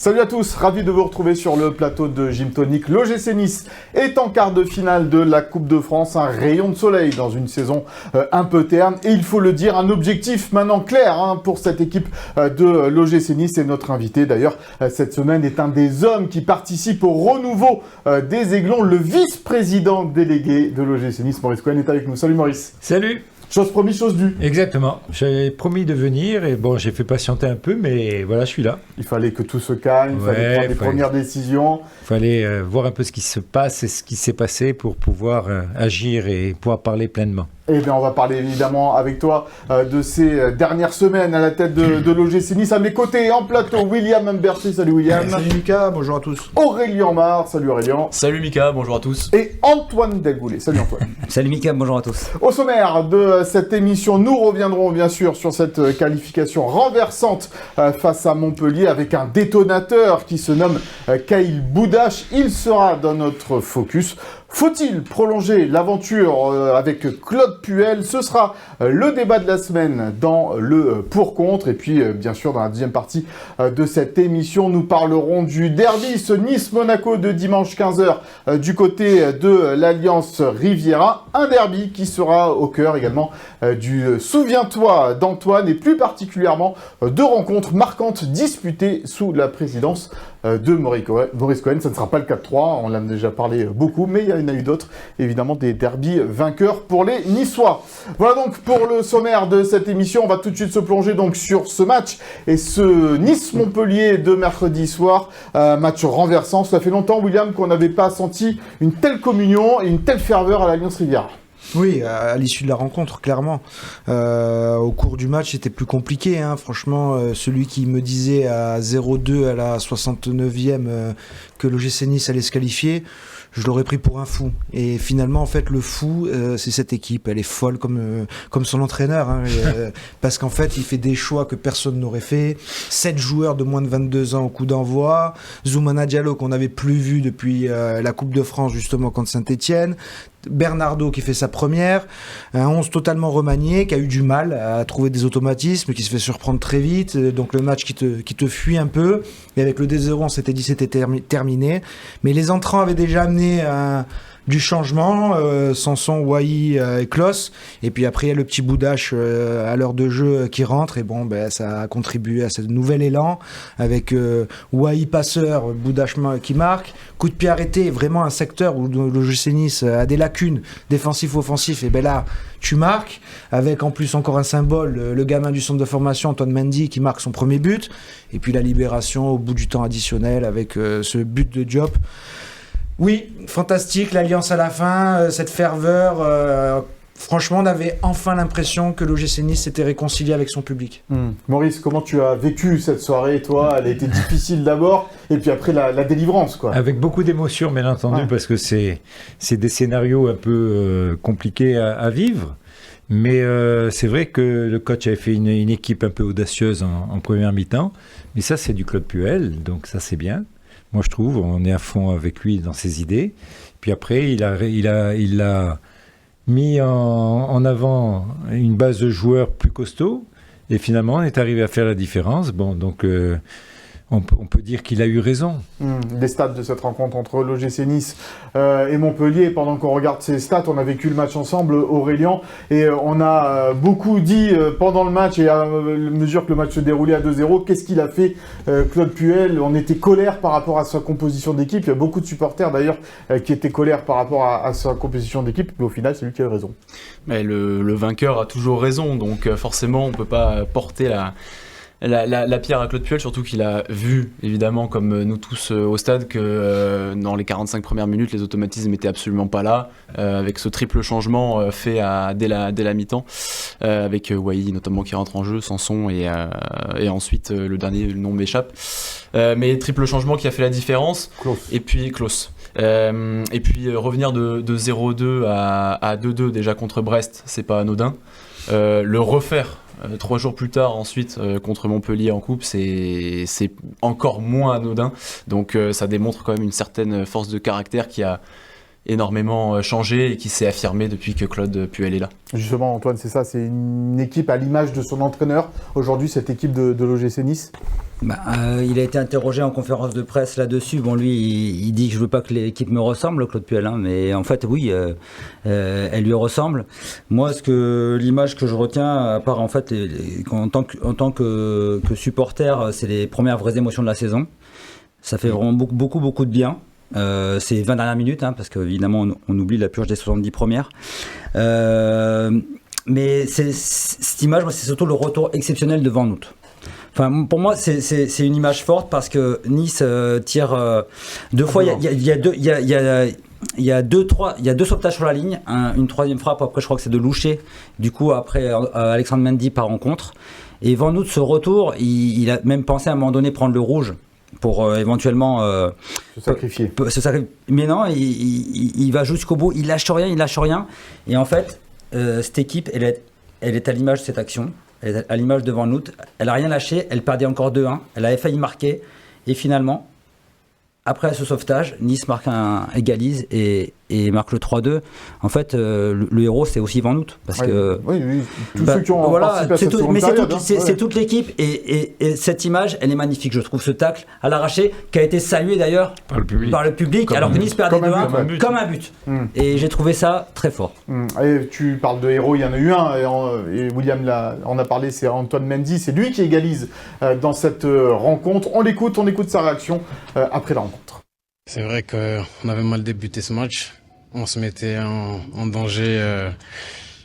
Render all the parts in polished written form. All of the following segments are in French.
Salut à tous, ravi de vous retrouver sur le plateau de Gym Tonic. L'OGC Nice est en quart de finale de la Coupe de France, un rayon de soleil dans une saison un peu terne. Et il faut le dire, un objectif maintenant clair pour cette équipe de l'OGC Nice. Et notre invité d'ailleurs cette semaine est un des hommes qui participe au renouveau des Aiglons, le vice-président délégué de l'OGC Nice. Maurice Cohen est avec nous. Salut Maurice. Salut. Chose promise, chose due. Exactement. J'avais promis de venir et bon, j'ai fait patienter un peu, mais voilà, je suis là. Il fallait que tout se calme, il fallait prendre les premières décisions. Il fallait voir un peu ce qui se passe et ce qui s'est passé pour pouvoir agir et pouvoir parler pleinement. Eh bien, on va parler évidemment avec toi de ces dernières semaines à la tête de l'OGC Nice. À mes côtés, en plateau, William Humberti. Salut William. Salut Mika, bonjour à tous. Aurélien Mar. Salut Aurélien. Salut Mika, bonjour à tous. Et Antoine Delgoulet. Salut Antoine. Salut Mika, bonjour à tous. Au sommaire de cette émission, nous reviendrons bien sûr sur cette qualification renversante face à Montpellier avec un détonateur qui se nomme Kyle Boudache. Il sera dans notre focus. Faut-il prolonger l'aventure avec Claude Puel? Ce sera le débat de la semaine dans le pour-contre. Et puis, bien sûr, dans la deuxième partie de cette émission, nous parlerons du derby, ce Nice-Monaco de dimanche 15h du côté de l'Alliance Riviera. Un derby qui sera au cœur également du Souviens-toi d'Antoine et plus particulièrement de rencontres marquantes disputées sous la présidence de Maurice Cohen. Ça ne sera pas le 4-3, on l'a déjà parlé beaucoup, mais il y en a eu d'autres, évidemment des derbys vainqueurs pour les Niçois. Voilà donc pour le sommaire de cette émission. On va tout de suite se plonger donc sur ce match et ce Nice-Montpellier de mercredi soir, match renversant. Ça fait longtemps, William, qu'on n'avait pas senti une telle communion et une telle ferveur à l'Alliance Riviera. Oui, à l'issue de la rencontre, clairement. Au cours du match, c'était plus compliqué. Franchement, celui qui me disait à 0-2 à la 69e que l'OGC Nice allait se qualifier, je l'aurais pris pour un fou. Et finalement, en fait, le fou, c'est cette équipe. Elle est folle comme son entraîneur. Parce qu'en fait, il fait des choix que personne n'aurait fait. 7 joueurs de moins de 22 ans au coup d'envoi. Zoumana Diallo, qu'on n'avait plus vu depuis la Coupe de France, justement, contre Saint-Etienne. Bernardo qui fait sa première, un 11 totalement remanié, qui a eu du mal à trouver des automatismes, qui se fait surprendre très vite, donc le match qui te fuit un peu, et avec le 2-0 on s'était dit c'était terminé, mais les entrants avaient déjà amené du changement, Sanson, Wai et Klos, et puis après il y a le petit Boudache à l'heure de jeu qui rentre, et bon ça a contribué à ce nouvel élan, avec Wai passeur, Boudache qui marque, coup de pied arrêté, vraiment un secteur où le l'OGC Nice a des lacunes défensif-offensif, et là tu marques, avec en plus encore un symbole, le gamin du centre de formation, Antoine Mendy, qui marque son premier but, et puis la libération au bout du temps additionnel avec ce but de Diop. Oui, fantastique, l'alliance à la fin, cette ferveur. Franchement, on avait enfin l'impression que l'OGC Nice s'était réconcilié avec son public. Maurice, comment tu as vécu cette soirée, toi? Elle a été difficile d'abord, et puis après la délivrance, quoi. Avec beaucoup d'émotions, bien entendu, parce que c'est des scénarios un peu compliqués à vivre. Mais c'est vrai que le coach avait fait une équipe un peu audacieuse en première mi-temps. Mais ça, c'est du Claude Puel, donc ça, c'est bien. Moi, je trouve, on est à fond avec lui dans ses idées. Puis après, il a mis en avant une base de joueurs plus costauds. Et finalement, on est arrivé à faire la différence. Bon, donc, on peut dire qu'il a eu raison. Les stats de cette rencontre entre l'OGC Nice et Montpellier, pendant qu'on regarde ces stats, on a vécu le match ensemble, Aurélien, et on a beaucoup dit pendant le match, et à mesure que le match se déroulait à 2-0, qu'est-ce qu'il a fait Claude Puel? On était colère par rapport à sa composition d'équipe. Il y a beaucoup de supporters d'ailleurs qui étaient colères par rapport à sa composition d'équipe, mais au final, c'est lui qui a eu raison. Mais le vainqueur a toujours raison, donc forcément, on ne peut pas porter la pierre à Claude Puel, surtout qu'il a vu, évidemment, comme nous tous au stade, que dans les 45 premières minutes, les automatismes n'étaient absolument pas là, avec ce triple changement fait dès la mi-temps, avec Wai notamment qui rentre en jeu, Sanson, et ensuite le dernier, le nom m'échappe. Mais triple changement qui a fait la différence, et puis Klos. Et puis revenir de 0-2 à 2-2 déjà contre Brest, c'est pas anodin. Le refaire 3 jours plus tard ensuite contre Montpellier en coupe, c'est encore moins anodin, donc ça démontre quand même une certaine force de caractère qui a énormément changé et qui s'est affirmé depuis que Claude Puel est là. Justement, Antoine, c'est ça, c'est une équipe à l'image de son entraîneur. Aujourd'hui, cette équipe de l'OGC Nice. Il a été interrogé en conférence de presse là-dessus. Bon, lui, il dit que je veux pas que l'équipe me ressemble, Claude Puel, hein, mais en fait, oui, elle lui ressemble. Moi, l'image que je retiens, à part en fait, en tant que supporter, c'est les premières vraies émotions de la saison. Ça fait vraiment beaucoup de bien. C'est 20 dernières minutes, hein, parce qu'évidemment, on oublie la purge des 70 premières. Mais cette image, c'est surtout le retour exceptionnel de Van Noot. Enfin, pour moi, c'est une image forte parce que Nice tire deux fois. Il y a deux sauvetages sur la ligne, une troisième frappe. Après, je crois que c'est de Loucher. Du coup, après, Alexandre Mendy part en contre. Et Van Noot, ce retour, il a même pensé à un moment donné prendre le rouge pour éventuellement se sacrifier. Mais non, il va jusqu'au bout. Il lâche rien. Et en fait, cette équipe, elle est à l'image de cette action. Elle est à l'image de Van Noot. Elle n'a rien lâché. Elle perdait encore 2-1. Elle avait failli marquer. Et finalement, après ce sauvetage, Nice égalise et marque le 3-2. En fait, le héros, c'est aussi Van Noot. Parce que, oui, tous ceux qui ont participé à cette seconde période. C'est toute l'équipe. Et cette image, elle est magnifique. Je trouve ce tacle à l'arraché, qui a été salué d'ailleurs par le public alors que Nice perdait 2-1 comme un but. Et j'ai trouvé ça très fort. Et tu parles de héros, il y en a eu un. Et William en a parlé, c'est Antoine Mendy. C'est lui qui égalise dans cette rencontre. On l'écoute sa réaction après la rencontre. C'est vrai qu'on avait mal débuté ce match. On se mettait en danger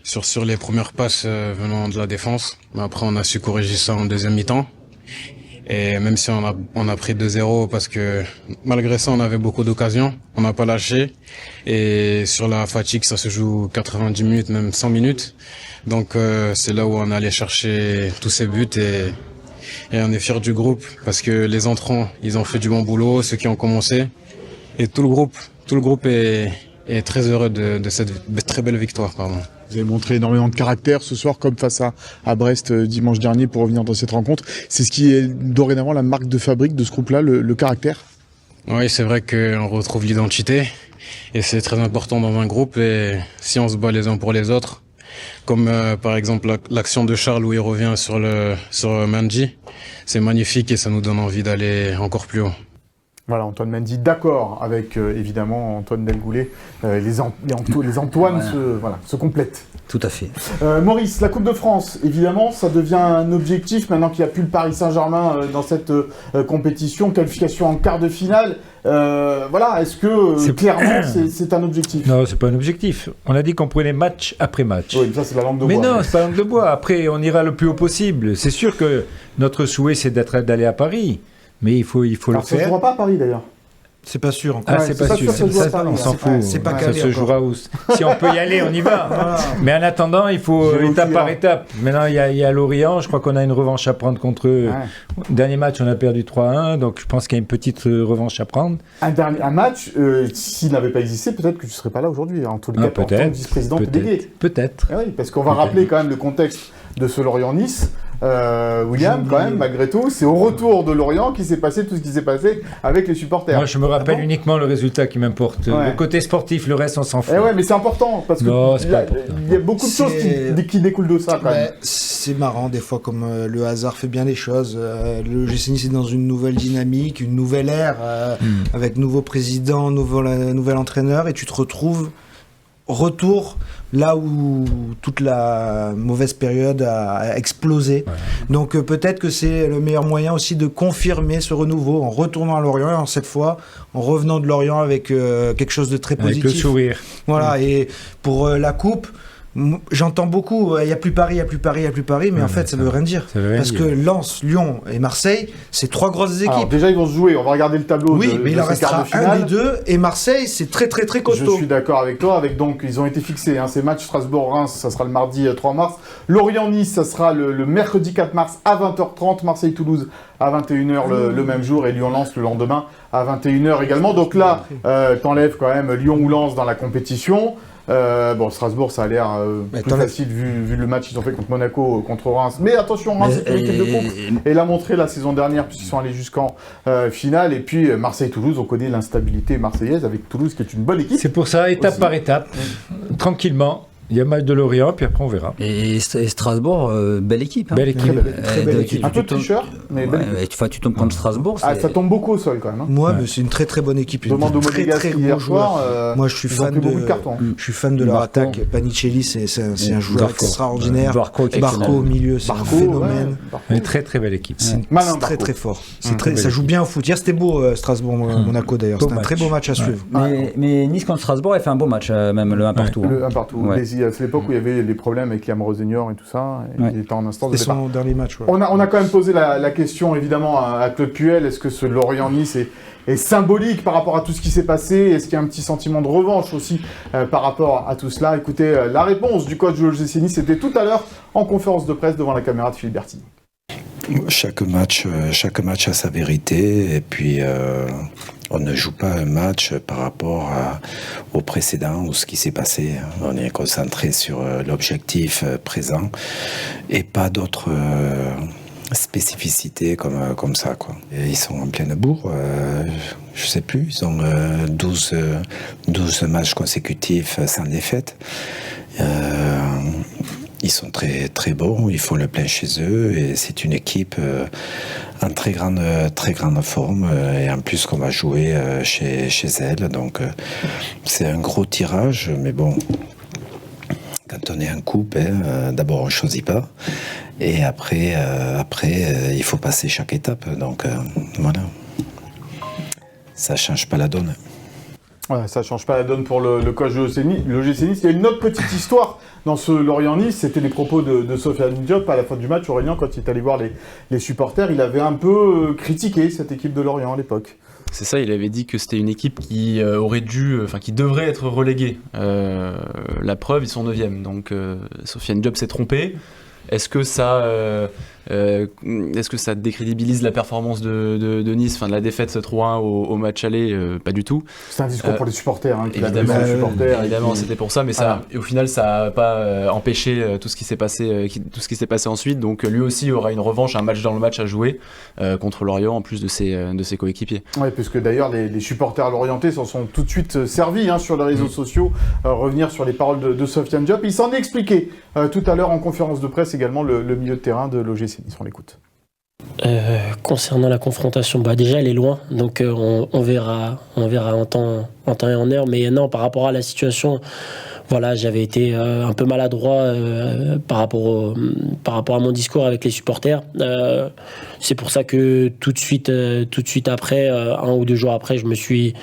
sur les premières passes venant de la défense. Mais après, on a su corriger ça en deuxième mi-temps. Et même si on a pris 2-0 parce que malgré ça, on avait beaucoup d'occasions. On n'a pas lâché. Et sur la fatigue, ça se joue 90 minutes, même 100 minutes. Donc c'est là où on allait chercher tous ces buts et on est fiers du groupe parce que les entrants, ils ont fait du bon boulot, ceux qui ont commencé. Et tout le groupe est très heureux de cette très belle victoire. Pardon. Vous avez montré énormément de caractère ce soir, comme face à Brest dimanche dernier pour revenir dans cette rencontre. C'est ce qui est dorénavant la marque de fabrique de ce groupe-là, le caractère. Oui, c'est vrai qu'on retrouve l'identité et c'est très important dans un groupe. Et si on se bat les uns pour les autres, comme par exemple l'action de Charles où il revient sur Mendy, c'est magnifique et ça nous donne envie d'aller encore plus haut. Voilà, Antoine Mendy, d'accord avec évidemment Antoine Delgoulet. Les Antoine se complètent. Tout à fait. Maurice, la Coupe de France, évidemment, ça devient un objectif maintenant qu'il n'y a plus le Paris Saint-Germain dans cette compétition, qualification en quart de finale. Est-ce que clairement c'est un objectif? Non, c'est pas un objectif. On a dit qu'on prenait match après match. Oui, ça c'est la langue de bois. Mais non, c'est pas la langue de bois. Après, on ira le plus haut possible. C'est sûr que notre souhait, c'est d'aller à Paris. Mais il faut le faire. Ça ne se jouera pas à Paris d'ailleurs. C'est pas sûr encore. Ah, c'est pas sûr. On s'en fout. C'est pas ça se jouera où. Si on peut y aller, on y va. Voilà. Mais en attendant, il faut étape par étape. Maintenant, il y a Lorient. Je crois qu'on a une revanche à prendre contre eux. Ouais. Dernier match, on a perdu 3-1. Donc, je pense qu'il y a une petite revanche à prendre. Un match, s'il n'avait pas existé, peut-être que tu ne serais pas là aujourd'hui. En tout cas, en tant que vice-président délégué. Peut-être. Oui, parce qu'on va rappeler quand même le contexte de ce Lorient-Nice. William, quand même, malgré tout, c'est au retour de Lorient qu'il s'est passé tout ce qui s'est passé avec les supporters. Moi, je me rappelle uniquement le résultat qui m'importe. Ouais. Le côté sportif, le reste, on s'en fout. Mais c'est important, parce que il y a beaucoup de choses qui découlent de ça, quand même. C'est marrant, des fois, comme le hasard fait bien les choses. Le GC Nice est dans une nouvelle dynamique, une nouvelle ère, avec nouveau président, nouvel entraîneur, et tu te retrouves retour là où toute la mauvaise période a explosé. Ouais. Donc peut-être que c'est le meilleur moyen aussi de confirmer ce renouveau en retournant à Lorient, et cette fois en revenant de Lorient avec quelque chose de très positif. Avec le sourire. Voilà, et pour la coupe, j'entends beaucoup, il n'y a plus Paris, mais en fait ça veut rien dire. Parce que Lens, Lyon et Marseille, c'est trois grosses équipes. Alors, déjà ils vont se jouer, on va regarder le tableau mais il en restera un des deux, et Marseille c'est très costaud. Je suis d'accord avec toi, donc ils ont été fixés, ces matchs Strasbourg-Reims, ça sera le mardi 3 mars, Lorient-Nice, ça sera le mercredi 4 mars à 20h30, Marseille-Toulouse à 21h le même jour, et Lyon-Lens le lendemain à 21h également. Donc là, t'enlèves quand même Lyon ou Lens dans la compétition. Strasbourg, ça a l'air plus facile vu le match qu'ils ont fait contre Monaco, contre Reims. Mais attention, Reims, c'est une équipe de contre. Et l'a montré la saison dernière, puisqu'ils sont allés jusqu'en finale. Et puis Marseille-Toulouse, on connaît l'instabilité marseillaise avec Toulouse, qui est une bonne équipe. C'est pour ça, étape par étape, tranquillement. Il y a match de Lorient, puis après on verra. Et Strasbourg, belle équipe. Hein. Belle équipe. Très belle équipe. Un peu tricheur, mais belle équipe. Tu tombes contre Strasbourg. Ça tombe beaucoup au sol quand même. Hein. Moi, mais c'est une très très bonne équipe. Demande au Monégasque hier soir. Moi, je suis fan de leur attaque. Panicelli, c'est un joueur extraordinaire. Barco au milieu, c'est un phénomène. Une très très belle équipe. C'est très très fort. Ça joue bien au foot. Hier, c'était beau Strasbourg-Monaco d'ailleurs. C'était un très beau match à suivre. Mais Nice contre Strasbourg, elle fait un beau match, même le 1 partout. Le 1 partout. C'est l'époque où il y avait des problèmes avec Liam Rosenior et tout ça. Il était en instance de départ. C'est son dernier match. On a quand même posé la question, évidemment, à Claude Puel. Est-ce que ce Lorient-Nice est symbolique par rapport à tout ce qui s'est passé? Est-ce qu'il y a un petit sentiment de revanche aussi par rapport à tout cela? Écoutez, la réponse du coach de l'OGC Nice, c'était tout à l'heure en conférence de presse devant la caméra de Philippe Bertini. Chaque match a sa vérité. Et puis... on ne joue pas un match par rapport au précédent ou ce qui s'est passé. On est concentré sur l'objectif présent et pas d'autres spécificités comme ça, quoi. Et ils sont en pleine bourre. Je sais plus. Ils ont 12 matchs consécutifs sans défaite. Ils sont très très bons, ils font le plein chez eux et c'est une équipe en très grande forme et en plus qu'on va jouer chez elle, donc c'est un gros tirage, mais bon, quand on est en coupe, d'abord on choisit pas et après il faut passer chaque étape, donc voilà, ça change pas la donne. Ouais, ça ne change pas la donne pour le coach de l'OGC Nice. Il y a une autre petite histoire dans ce Lorient-Nice, c'était les propos de Sofiane Diop à la fin du match. Aurélien, quand il est allé voir les supporters, il avait un peu critiqué cette équipe de Lorient à l'époque. C'est ça, il avait dit que c'était une équipe qui qui devrait être reléguée. La preuve, ils sont 9e, donc Sofiane Diop s'est trompé. Est-ce que ça décrédibilise la performance de Nice, de la défaite 3-1 au match aller? Pas du tout. C'est un discours pour les supporters. Évidemment, c'était pour ça, mais au final, ça n'a pas empêché tout ce qui s'est passé ensuite. Donc lui aussi aura une revanche, un match dans le match à jouer contre Lorient, en plus de ses coéquipiers. Oui, puisque d'ailleurs les supporters lorientais s'en sont tout de suite servis sur les réseaux sociaux. Revenir sur les paroles de Sofiane Diop. Il s'en est expliqué tout à l'heure en conférence de presse également, le milieu de terrain de l'OGC Nice. On l'écoute. Concernant la confrontation, déjà elle est loin, donc on verra en temps et en heure. Mais non, par rapport à la situation, voilà, j'avais été un peu maladroit par rapport à mon discours avec les supporters. C'est pour ça que tout de suite après, 1 ou 2 jours après, je me suis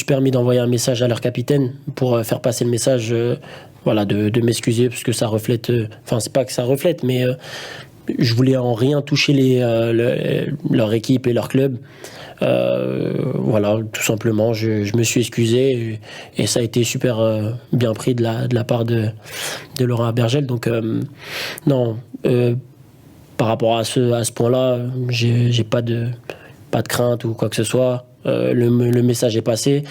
permis d'envoyer un message à leur capitaine pour faire passer le message, de m'excuser parce que ça reflète. C'est pas que ça reflète, mais je voulais en rien toucher leur équipe et leur club. Tout simplement, je me suis excusé et ça a été super bien pris de la part de Laurent Abergel. Donc par rapport à ce point-là, j'ai pas de crainte ou quoi que ce soit. Le message est passé.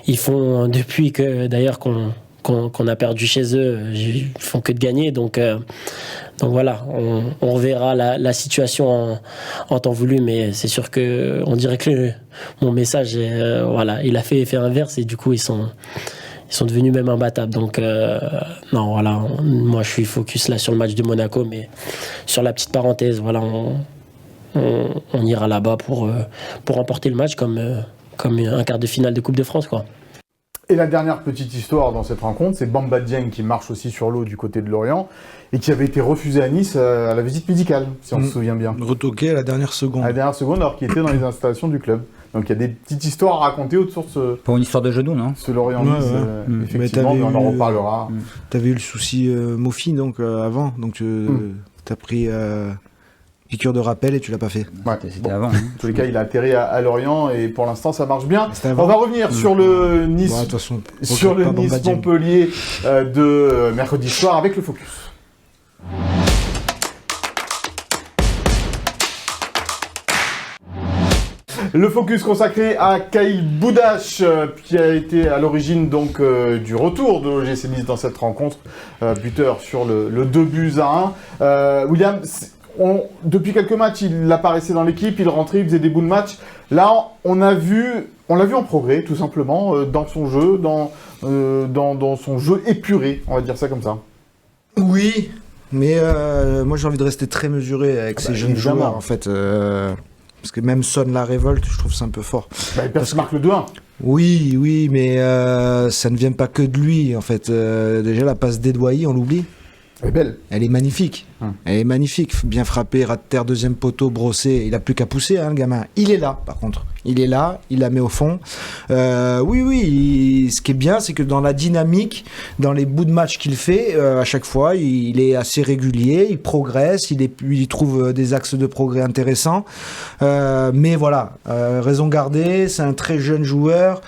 Ils font depuis que d'ailleurs qu'on a perdu chez eux, ils font que de gagner. Donc voilà, on reverra la situation en temps voulu, mais c'est sûr que on dirait que mon message, il a fait effet inverse et du coup ils sont devenus même imbattables. Donc moi je suis focus là sur le match de Monaco, mais sur la petite parenthèse, on ira là-bas pour remporter le match comme un quart de finale de Coupe de France, quoi. Et la dernière petite histoire dans cette rencontre, c'est Bamba Dieng qui marche aussi sur l'eau du côté de Lorient et qui avait été refusé à Nice à la visite médicale, si on se souvient bien. Retoqué à la dernière seconde. À la dernière seconde, alors qu'il était dans les installations du club. Donc il y a des petites histoires à raconter autour de ce... Pour une histoire de genou, non? Ce Lorient-Nice, effectivement, mais on en reparlera. T'avais eu le souci Mofi avant, donc t'as pris... piqûre de rappel et tu l'as pas fait. Ouais, c'était avant. En tous les cas, il a atterri à Lorient et pour l'instant, ça marche bien. On va revenir sur le Nice, Nice-Montpellier de mercredi soir avec le Focus. Le focus consacré à Kyle Boudache, qui a été à l'origine donc du retour de l'OGC Nice dans cette rencontre, buteur sur le 2-1. William, depuis quelques matchs, il apparaissait dans l'équipe, il rentrait, il faisait des bouts de match. Là, on l'a vu en progrès, tout simplement, dans son jeu, dans son jeu épuré, on va dire ça comme ça. Oui, mais moi j'ai envie de rester très mesuré avec ces jeunes joueurs, en fait. Parce que même sonne la révolte, je trouve ça un peu fort. Parce que marque le 2-1. Oui, mais ça ne vient pas que de lui, en fait. Déjà, la passe d'Edouahi, on l'oublie. Elle est belle. Elle est magnifique. Elle est magnifique. Bien frappé, ras de terre, deuxième poteau, brossé. Il n'a plus qu'à pousser, le gamin. Il est là, par contre. Il est là, il la met au fond. Oui. Ce qui est bien, c'est que dans la dynamique, dans les bouts de match qu'il fait, à chaque fois, il est assez régulier, il progresse, il trouve des axes de progrès intéressants. Mais voilà, raison gardée, c'est un très jeune joueur.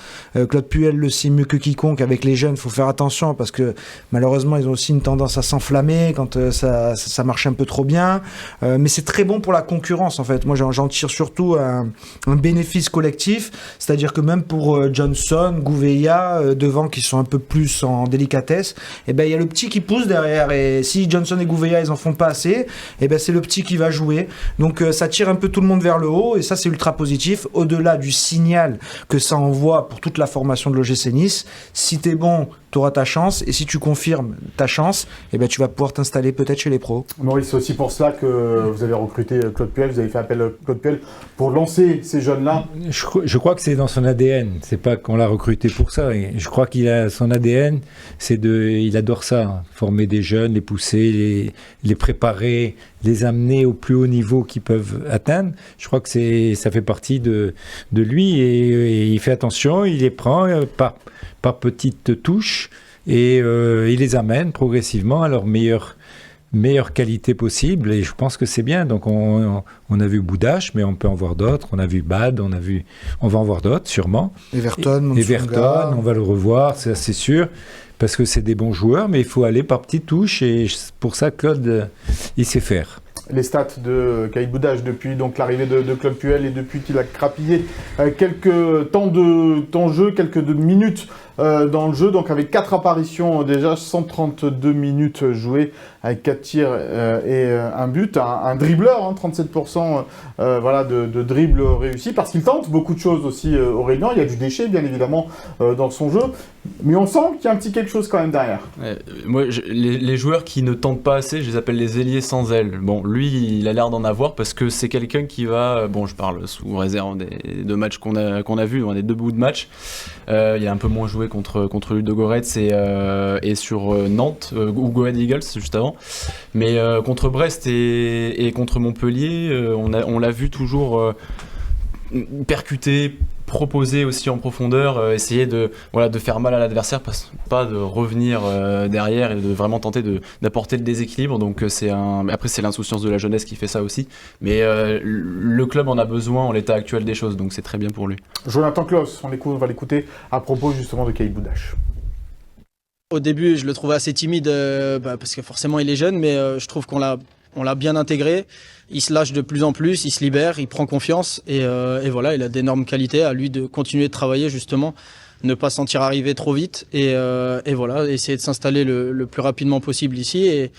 Claude Puel le sait mieux que quiconque. Avec les jeunes, il faut faire attention parce que malheureusement, ils ont aussi une tendance à s'enflammer quand ça marche un peu trop bien. Mais c'est très bon pour la concurrence, en fait. Moi, j'en tire surtout un bénéfice collectif, c'est-à-dire que même pour Johnson, Gouveia, devant qui sont un peu plus en délicatesse, il y a le petit qui pousse derrière, et si Johnson et Gouveia ils en font pas assez, c'est le petit qui va jouer, donc ça tire un peu tout le monde vers le haut, et ça c'est ultra positif, au-delà du signal que ça envoie pour toute la formation de l'OGC Nice. Si t'es bon, tu auras ta chance, et si tu confirmes ta chance, tu vas pouvoir t'installer peut-être chez les pros. Maurice, c'est aussi pour cela que vous avez recruté Claude Puel, vous avez fait appel à Claude Puel pour lancer ces jeunes-là. Je crois que c'est dans son ADN, c'est pas qu'on l'a recruté pour ça. Je crois qu'il a son ADN, il adore ça, former des jeunes, les pousser, les préparer, les amener au plus haut niveau qu'ils peuvent atteindre. Je crois que ça fait partie de lui, et il fait attention, il les prend par petites touches, et il les amène progressivement à leur meilleure qualité possible, et je pense que c'est bien. Donc on a vu Boudache, mais on peut en voir d'autres. On a vu Bad, on va en voir d'autres sûrement. Everton, on va le revoir, c'est sûr, parce que c'est des bons joueurs, mais il faut aller par petites touches, et pour ça Claude il sait faire. Les stats de Kyle Boudache depuis donc l'arrivée de Claude Puel, et depuis qu'il a crapillé quelques temps de jeu, quelques minutes dans le jeu, donc avec 4 apparitions déjà, 132 minutes jouées, avec 4 tirs et un but, un dribbleur, 37% de dribble réussi, parce qu'il tente beaucoup de choses aussi Aurélien. Il y a du déchet bien évidemment dans son jeu, mais on sent qu'il y a un petit quelque chose quand même derrière. Moi, les joueurs qui ne tentent pas assez, je les appelle les ailiers sans ailes. Bon, lui, il a l'air d'en avoir, parce que c'est quelqu'un qui va, je parle sous réserve des 2 matchs qu'on a vus, des 2 bouts de match. Il a un peu moins joué contre Ludogorets et sur Nantes, ou Go Ahead Eagles juste avant. Mais contre Brest et contre Montpellier, on l'a vu toujours percuter, proposer aussi en profondeur, essayer de faire mal à l'adversaire, pas de revenir derrière et de vraiment tenter d'apporter le déséquilibre. Donc après c'est l'insouciance de la jeunesse qui fait ça aussi, mais le club en a besoin en l'état actuel des choses, donc c'est très bien pour lui. Jonathan Klaus, on va l'écouter à propos justement de Kyle Boudache. Au début je le trouvais assez timide parce que forcément il est jeune, mais je trouve qu'on l'a bien intégré. Il se lâche de plus en plus, il se libère, il prend confiance, et voilà, il a d'énormes qualités. À lui de continuer de travailler justement, ne pas sentir arriver trop vite, et voilà, essayer de s'installer le plus rapidement possible ici,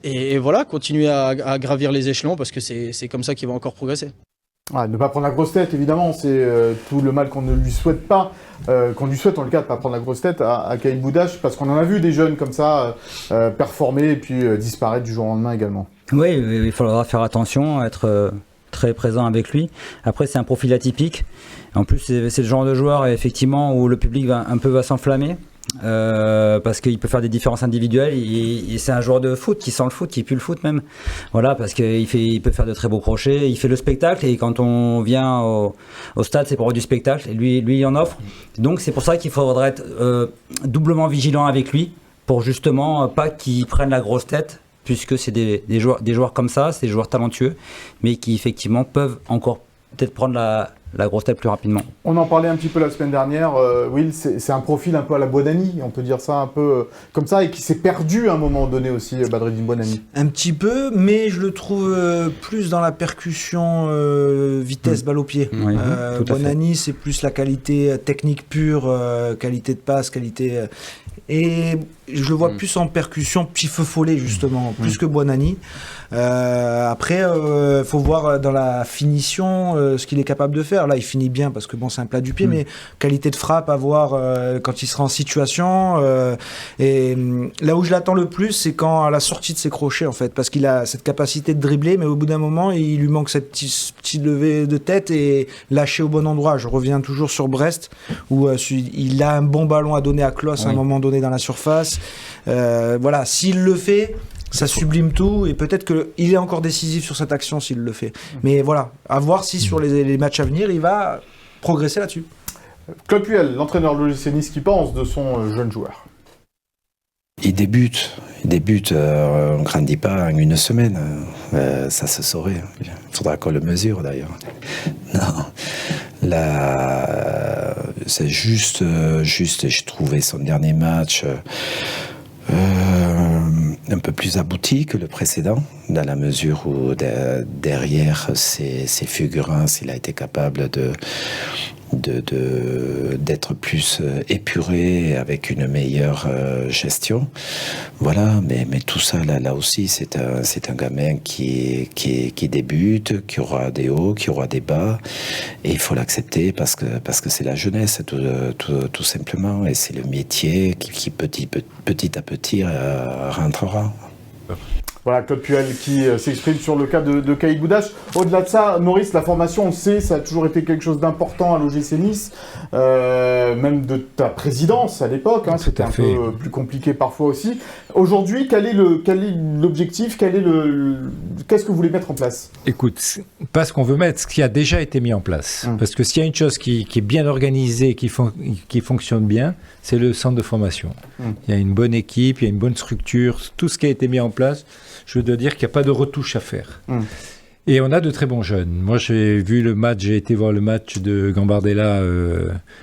et voilà, continuer à gravir les échelons, parce que c'est comme ça qu'il va encore progresser. Ne pas prendre la grosse tête, évidemment, c'est tout le mal qu'on ne lui souhaite pas, qu'on lui souhaite en tout cas de ne pas prendre la grosse tête à Kyle Boudache, parce qu'on en a vu des jeunes comme ça performer et puis disparaître du jour au lendemain également. Oui, il faudra faire attention, être très présent avec lui. Après, c'est un profil atypique. En plus, c'est le genre de joueur effectivement où le public va s'enflammer. Parce qu'il peut faire des différences individuelles, et c'est un joueur de foot qui sent le foot, qui pue le foot même, voilà, parce qu'il peut faire de très beaux crochets, il fait le spectacle, et quand on vient au stade c'est pour avoir du spectacle, et lui il en offre, donc c'est pour ça qu'il faudrait être doublement vigilant avec lui, pour justement pas qu'il prenne la grosse tête, puisque c'est des joueurs comme ça, c'est des joueurs talentueux, mais qui effectivement peuvent encore peut-être prendre la grosse tête plus rapidement. On en parlait un petit peu la semaine dernière, Will, c'est un profil un peu à la Buonanni, on peut dire ça un peu comme ça, et qui s'est perdu à un moment donné aussi, Badreddine Buonanni. Un petit peu, mais je le trouve plus dans la percussion vitesse balle au pied. Oui, Buonanni, c'est plus la qualité technique pure, qualité de passe, qualité... et je le vois plus en percussion, petit feu follet justement, plus que Buonanni. Après, faut voir dans la finition ce qu'il est capable de faire. Là, il finit bien parce que bon, c'est un plat du pied, mais qualité de frappe à voir quand il sera en situation. Et là où je l'attends le plus, c'est quand à la sortie de ses crochets en fait, parce qu'il a cette capacité de dribbler, mais au bout d'un moment, il lui manque cette petite levée de tête et lâcher au bon endroit. Je reviens toujours sur Brest où il a un bon ballon à donner à Klose à un moment donné dans la surface. Voilà, s'il le fait, ça sublime tout et peut-être qu'il est encore décisif sur cette action s'il le fait. Mais voilà, à voir si sur les matchs à venir, il va progresser là-dessus. Claude Puel, l'entraîneur de l'OGC Nice, qui pense de son jeune joueur? Il débute, on ne grandit pas en une semaine, ça se saurait. Il faudra qu'on le mesure d'ailleurs. Non, là, c'est juste, j'ai trouvé son dernier match un peu plus abouti que le précédent, dans la mesure où derrière ses fulgurances, il a été capable d'être plus épuré avec une meilleure gestion. Voilà, mais tout ça là aussi c'est un gamin qui débute, qui aura des hauts, qui aura des bas, et il faut l'accepter parce que c'est la jeunesse tout simplement, et c'est le métier qui petit à petit rentrera. Voilà, Claude Puel qui s'exprime sur le cas de Caïd Boudache. Au-delà de ça, Maurice, la formation, on le sait, ça a toujours été quelque chose d'important à l'OGC Nice, même de ta présidence à l'époque, c'était un peu plus compliqué parfois aussi. Aujourd'hui, quel est l'objectif, qu'est-ce que vous voulez mettre en place? Écoute, pas ce qu'on veut mettre, ce qui a déjà été mis en place. Parce que s'il y a une chose qui est bien organisée, qui fonctionne bien, c'est le centre de formation. Il y a une bonne équipe, il y a une bonne structure, tout ce qui a été mis en place. Je dois dire qu'il n'y a pas de retouche à faire. Et on a de très bons jeunes. Moi, j'ai été voir le match de Gambardella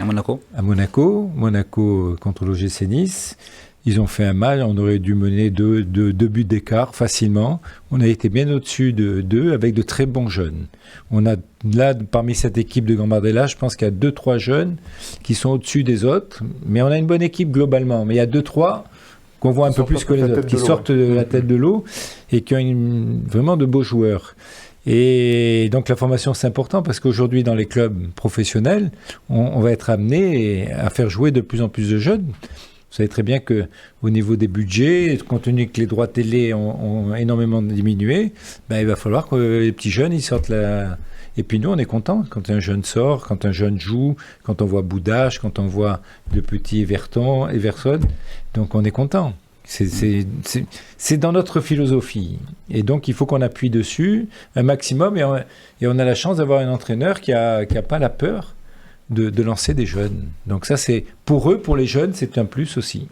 à Monaco. À Monaco contre l'OGC Nice. Ils ont fait un match, on aurait dû mener deux buts d'écart facilement. On a été bien au-dessus d'eux avec de très bons jeunes. On a là, parmi cette équipe de Gambardella, je pense qu'il y a 2-3 jeunes qui sont au-dessus des autres. Mais on a une bonne équipe globalement. Mais il y a 2-3 qu'on voit un peu plus que les autres, qui sortent de la tête de l'eau et qui ont vraiment de beaux joueurs. Et donc la formation, c'est important parce qu'aujourd'hui, dans les clubs professionnels, on va être amené à faire jouer de plus en plus de jeunes. Vous savez très bien qu'au niveau des budgets, compte tenu que les droits télé ont énormément diminué, il va falloir que les petits jeunes ils sortent là. Et puis nous, on est contents quand un jeune sort, quand un jeune joue, quand on voit Boudache, quand on voit le petit Everton. Donc on est content. C'est dans notre philosophie. Et donc il faut qu'on appuie dessus un maximum. Et on a la chance d'avoir un entraîneur qui a pas la peur de lancer des jeunes. Donc ça, c'est pour eux, pour les jeunes, c'est un plus aussi.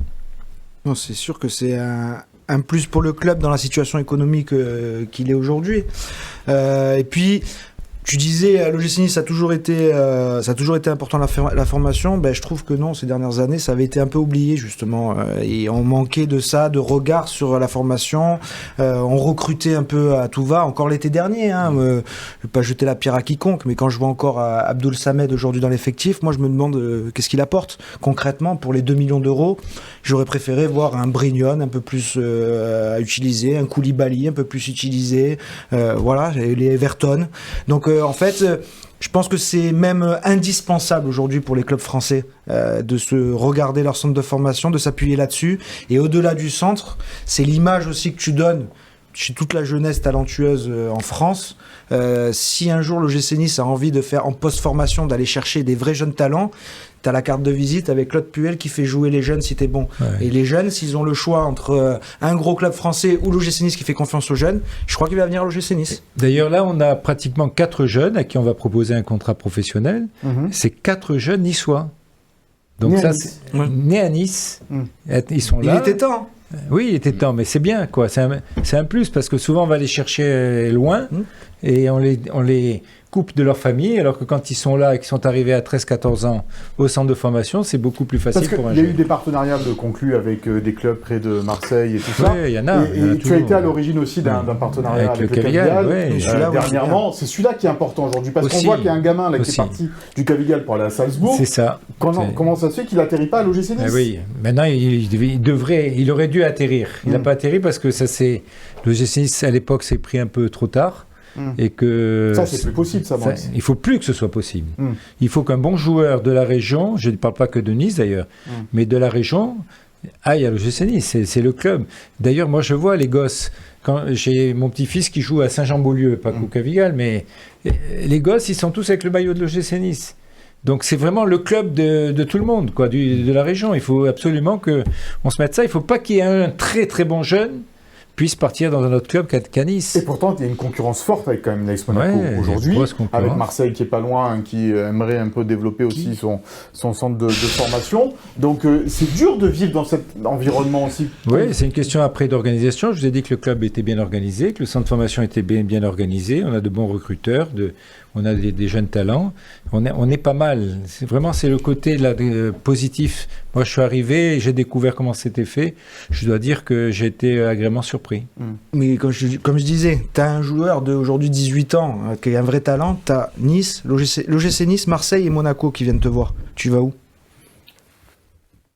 Non, c'est sûr que c'est un plus pour le club dans la situation économique qu'il est aujourd'hui. Et puis, tu disais, l'OGC Nice, ça a toujours été important la formation. Je trouve que non, ces dernières années, ça avait été un peu oublié, justement. Et on manquait de ça, de regard sur la formation. On recrutait un peu à tout va, encore l'été dernier. Je ne vais pas jeter la pierre à quiconque, mais quand je vois encore Abdoul Samed aujourd'hui dans l'effectif, moi, je me demande qu'est-ce qu'il apporte concrètement pour les 2 millions d'euros. J'aurais préféré voir un Brignon un peu plus à utiliser, un Koulibaly un peu plus utilisé, les Everton. Donc, en fait, je pense que c'est même indispensable aujourd'hui pour les clubs français de se regarder leur centre de formation, de s'appuyer là-dessus. Et au-delà du centre, c'est l'image aussi que tu donnes chez toute la jeunesse talentueuse en France. Si un jour l'OGC Nice a envie de faire en post-formation, d'aller chercher des vrais jeunes talents, t'as la carte de visite avec Claude Puel qui fait jouer les jeunes si t'es bon. Ouais. Et les jeunes, s'ils ont le choix entre un gros club français ou l'OGC Nice qui fait confiance aux jeunes, je crois qu'il va venir à l'OGC Nice. D'ailleurs, là, on a pratiquement 4 jeunes à qui on va proposer un contrat professionnel. C'est 4 jeunes niçois. Donc nés à Nice. Ils sont là. Il était temps. Oui, il était temps, mais c'est bien, quoi. C'est un plus, parce que souvent, on va les chercher loin. et on les coupe de leur famille, alors que quand ils sont là et qu'ils sont arrivés à 13-14 ans au centre de formation, c'est beaucoup plus facile pour un Parce qu'il y a jeune. eu des partenariats conclus avec des clubs près de Marseille et tout ça. Oui, il y en a. Et tu as été à l'origine aussi d'un partenariat avec le Cavigal. Dernièrement, c'est celui-là qui est important aujourd'hui, parce qu'on voit qu'il y a un gamin là, qui est parti du Cavigal pour aller à Salzbourg. C'est ça. Comment ça se fait qu'il n'atterrit pas à l'OGC Nice? Oui, maintenant il aurait dû atterrir. Il n'a pas atterri parce que l'OGC Nice à l'époque s'est pris un peu trop tard. Et que ça, c'est plus possible, ça, Maurice. Il faut plus que ce soit possible. Il faut qu'un bon joueur de la région, je ne parle pas que de Nice d'ailleurs, mais de la région, aille à l'OGC Nice. C'est le club. D'ailleurs, moi, je vois les gosses. Quand j'ai mon petit-fils qui joue à Saint-Jean-Beaulieu, pas qu'au Cavigal, mais les gosses, ils sont tous avec le maillot de l'OGC Nice. Donc c'est vraiment le club de tout le monde, quoi, de la région. Il faut absolument qu'on se mette ça. Il ne faut pas qu'il y ait un très très bon jeune puisse partir dans un autre club qu'à Nice. Et pourtant, il y a une concurrence forte avec quand même l'AS Monaco aujourd'hui, avec Marseille qui est pas loin, qui aimerait un peu développer aussi son centre de formation. Donc c'est dur de vivre dans cet environnement aussi. Oui, c'est une question après d'organisation. Je vous ai dit que le club était bien organisé, que le centre de formation était bien organisé. On a de bons recruteurs, on a des jeunes talents. On est pas mal. C'est le côté positif. Moi, je suis arrivé et j'ai découvert comment c'était fait. Je dois dire que j'ai été agréablement surpris. Mais comme je disais, tu as un joueur d'aujourd'hui 18 ans qui a un vrai talent. Tu as Nice, l'OGC Nice, Marseille et Monaco qui viennent te voir. Tu vas où?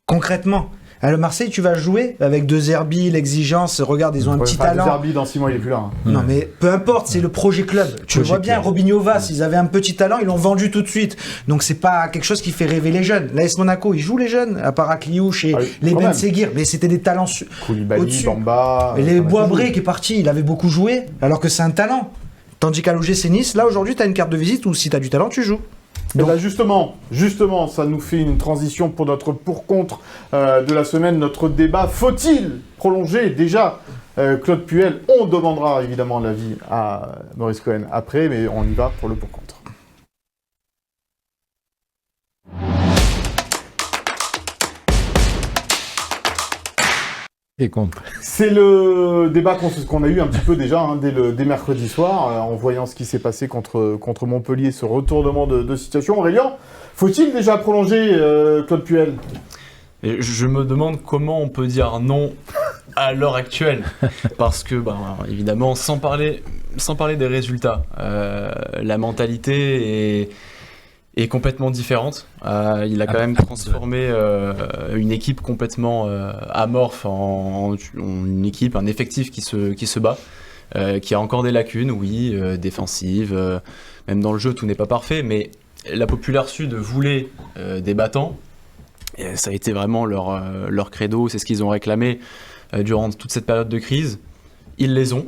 Concrètement. À le Marseille, tu vas jouer avec De Zerbi, l'exigence. Regarde, ils ont un petit talent. De Zerbi, dans 6 mois, il est plus là. Non, mais peu importe, c'est le projet club. Tu le vois bien, Robinho Vaz, ils avaient un petit talent, ils l'ont vendu tout de suite. Donc, c'est pas quelque chose qui fait rêver les jeunes. L'AS Monaco, ils jouent les jeunes, à part Akliouche et les Ben Seguir. Mais c'était des talents Koulibaly, Bamba. Et les Boisbré qui est parti, il avait beaucoup joué, alors que c'est un talent. Tandis qu'à l'OGC Nice, là, aujourd'hui, tu as une carte de visite où si tu as du talent, tu joues. Donc, là justement, ça nous fait une transition pour notre pour-contre de la semaine, notre débat. Faut-il prolonger déjà Claude Puel? On demandera évidemment l'avis à Maurice Cohen après, mais on y va pour le pour-contre. C'est le débat qu'on a eu un petit peu déjà dès mercredi soir, en voyant ce qui s'est passé contre Montpellier, ce retournement de situation. Aurélien, faut-il déjà prolonger Claude Puel? Et je me demande comment on peut dire non à l'heure actuelle, parce que évidemment, sans parler des résultats, la mentalité est complètement différente. Il a quand même transformé une équipe complètement amorphe en une équipe, un effectif qui se bat, qui a encore des lacunes, oui, défensives, même dans le jeu tout n'est pas parfait, mais la Populaire Sud voulait des battants, et ça a été vraiment leur credo, c'est ce qu'ils ont réclamé durant toute cette période de crise. Ils les ont.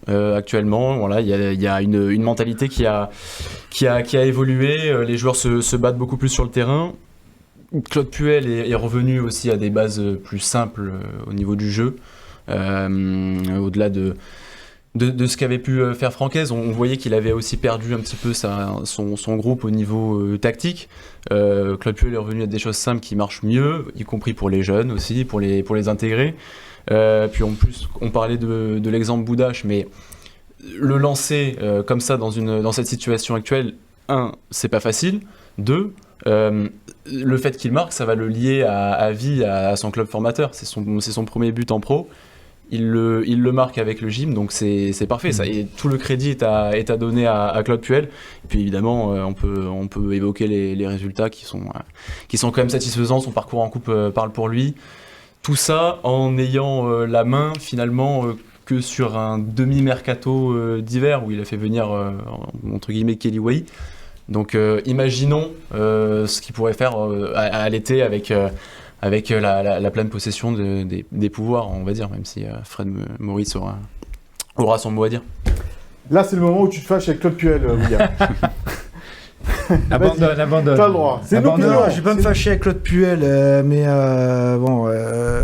Actuellement, voilà, il y a une mentalité qui a évolué. Les joueurs se battent beaucoup plus sur le terrain. Claude Puel est revenu aussi à des bases plus simples au niveau du jeu, au-delà de ce qu'avait pu faire Francaise. On voyait qu'il avait aussi perdu un petit peu son groupe au niveau tactique. Claude Puel est revenu à des choses simples qui marchent mieux, y compris pour les jeunes aussi, pour les intégrer. Puis en plus, on parlait de l'exemple Boudache, mais le lancer comme ça dans cette situation actuelle, 1, c'est pas facile. 2, le fait qu'il marque, ça va le lier à vie à son club formateur. C'est son premier but en pro. Il le marque avec le gym, donc c'est parfait. Ça, et tout le crédit est à donner à Claude Puel. Et puis évidemment, on peut évoquer les résultats qui sont quand même satisfaisants. Son parcours en coupe parle pour lui. Tout ça en ayant la main finalement que sur un demi-mercato d'hiver où il a fait venir entre guillemets Kelly Way. Donc imaginons ce qu'il pourrait faire à l'été avec la pleine possession des pouvoirs, on va dire, même si Fred Maurice aura son mot à dire. Là, c'est le moment où tu te fâches avec Claude Puel, William. Abandonne. T'as le droit. C'est une opinion. Je vais pas me fâcher avec Claude Puel, mais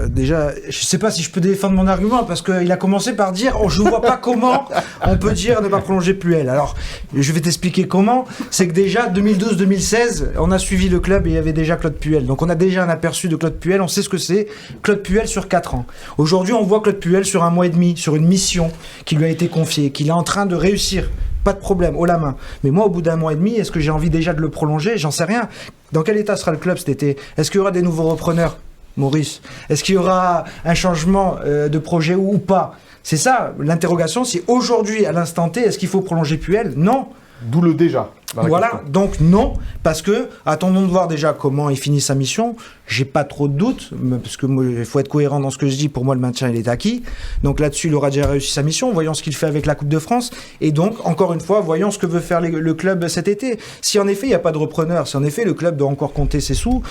déjà, je sais pas si je peux défendre mon argument parce qu'il a commencé par dire je vois pas comment on peut dire ne pas prolonger Puel. Alors, je vais t'expliquer comment. C'est que déjà 2012-2016, on a suivi le club et il y avait déjà Claude Puel. Donc on a déjà un aperçu de Claude Puel, on sait ce que c'est. Claude Puel sur 4 ans. Aujourd'hui, on voit Claude Puel sur 1 mois et demi, sur une mission qui lui a été confiée, qu'il est en train de réussir. pas de problème, haut la main. Mais moi, au bout d'un mois et demi, est-ce que j'ai envie déjà de le prolonger? J'en sais rien. Dans quel état sera le club cet été? Est-ce qu'il y aura des nouveaux repreneurs, Maurice? Est-ce qu'il y aura un changement de projet ou pas? C'est ça, l'interrogation, c'est aujourd'hui, à l'instant T, est-ce qu'il faut prolonger Puel? Non. D'où le déjà. Voilà, donc non, parce que attendons de voir déjà comment il finit sa mission. J'ai pas trop de doutes, parce que il faut être cohérent dans ce que je dis. Pour moi, le maintien, il est acquis. Donc là-dessus, il aura déjà réussi sa mission. Voyons ce qu'il fait avec la Coupe de France. Et donc, encore une fois, voyons ce que veut faire le club cet été. Si en effet, il n'y a pas de repreneur, si en effet, le club doit encore compter ses sous,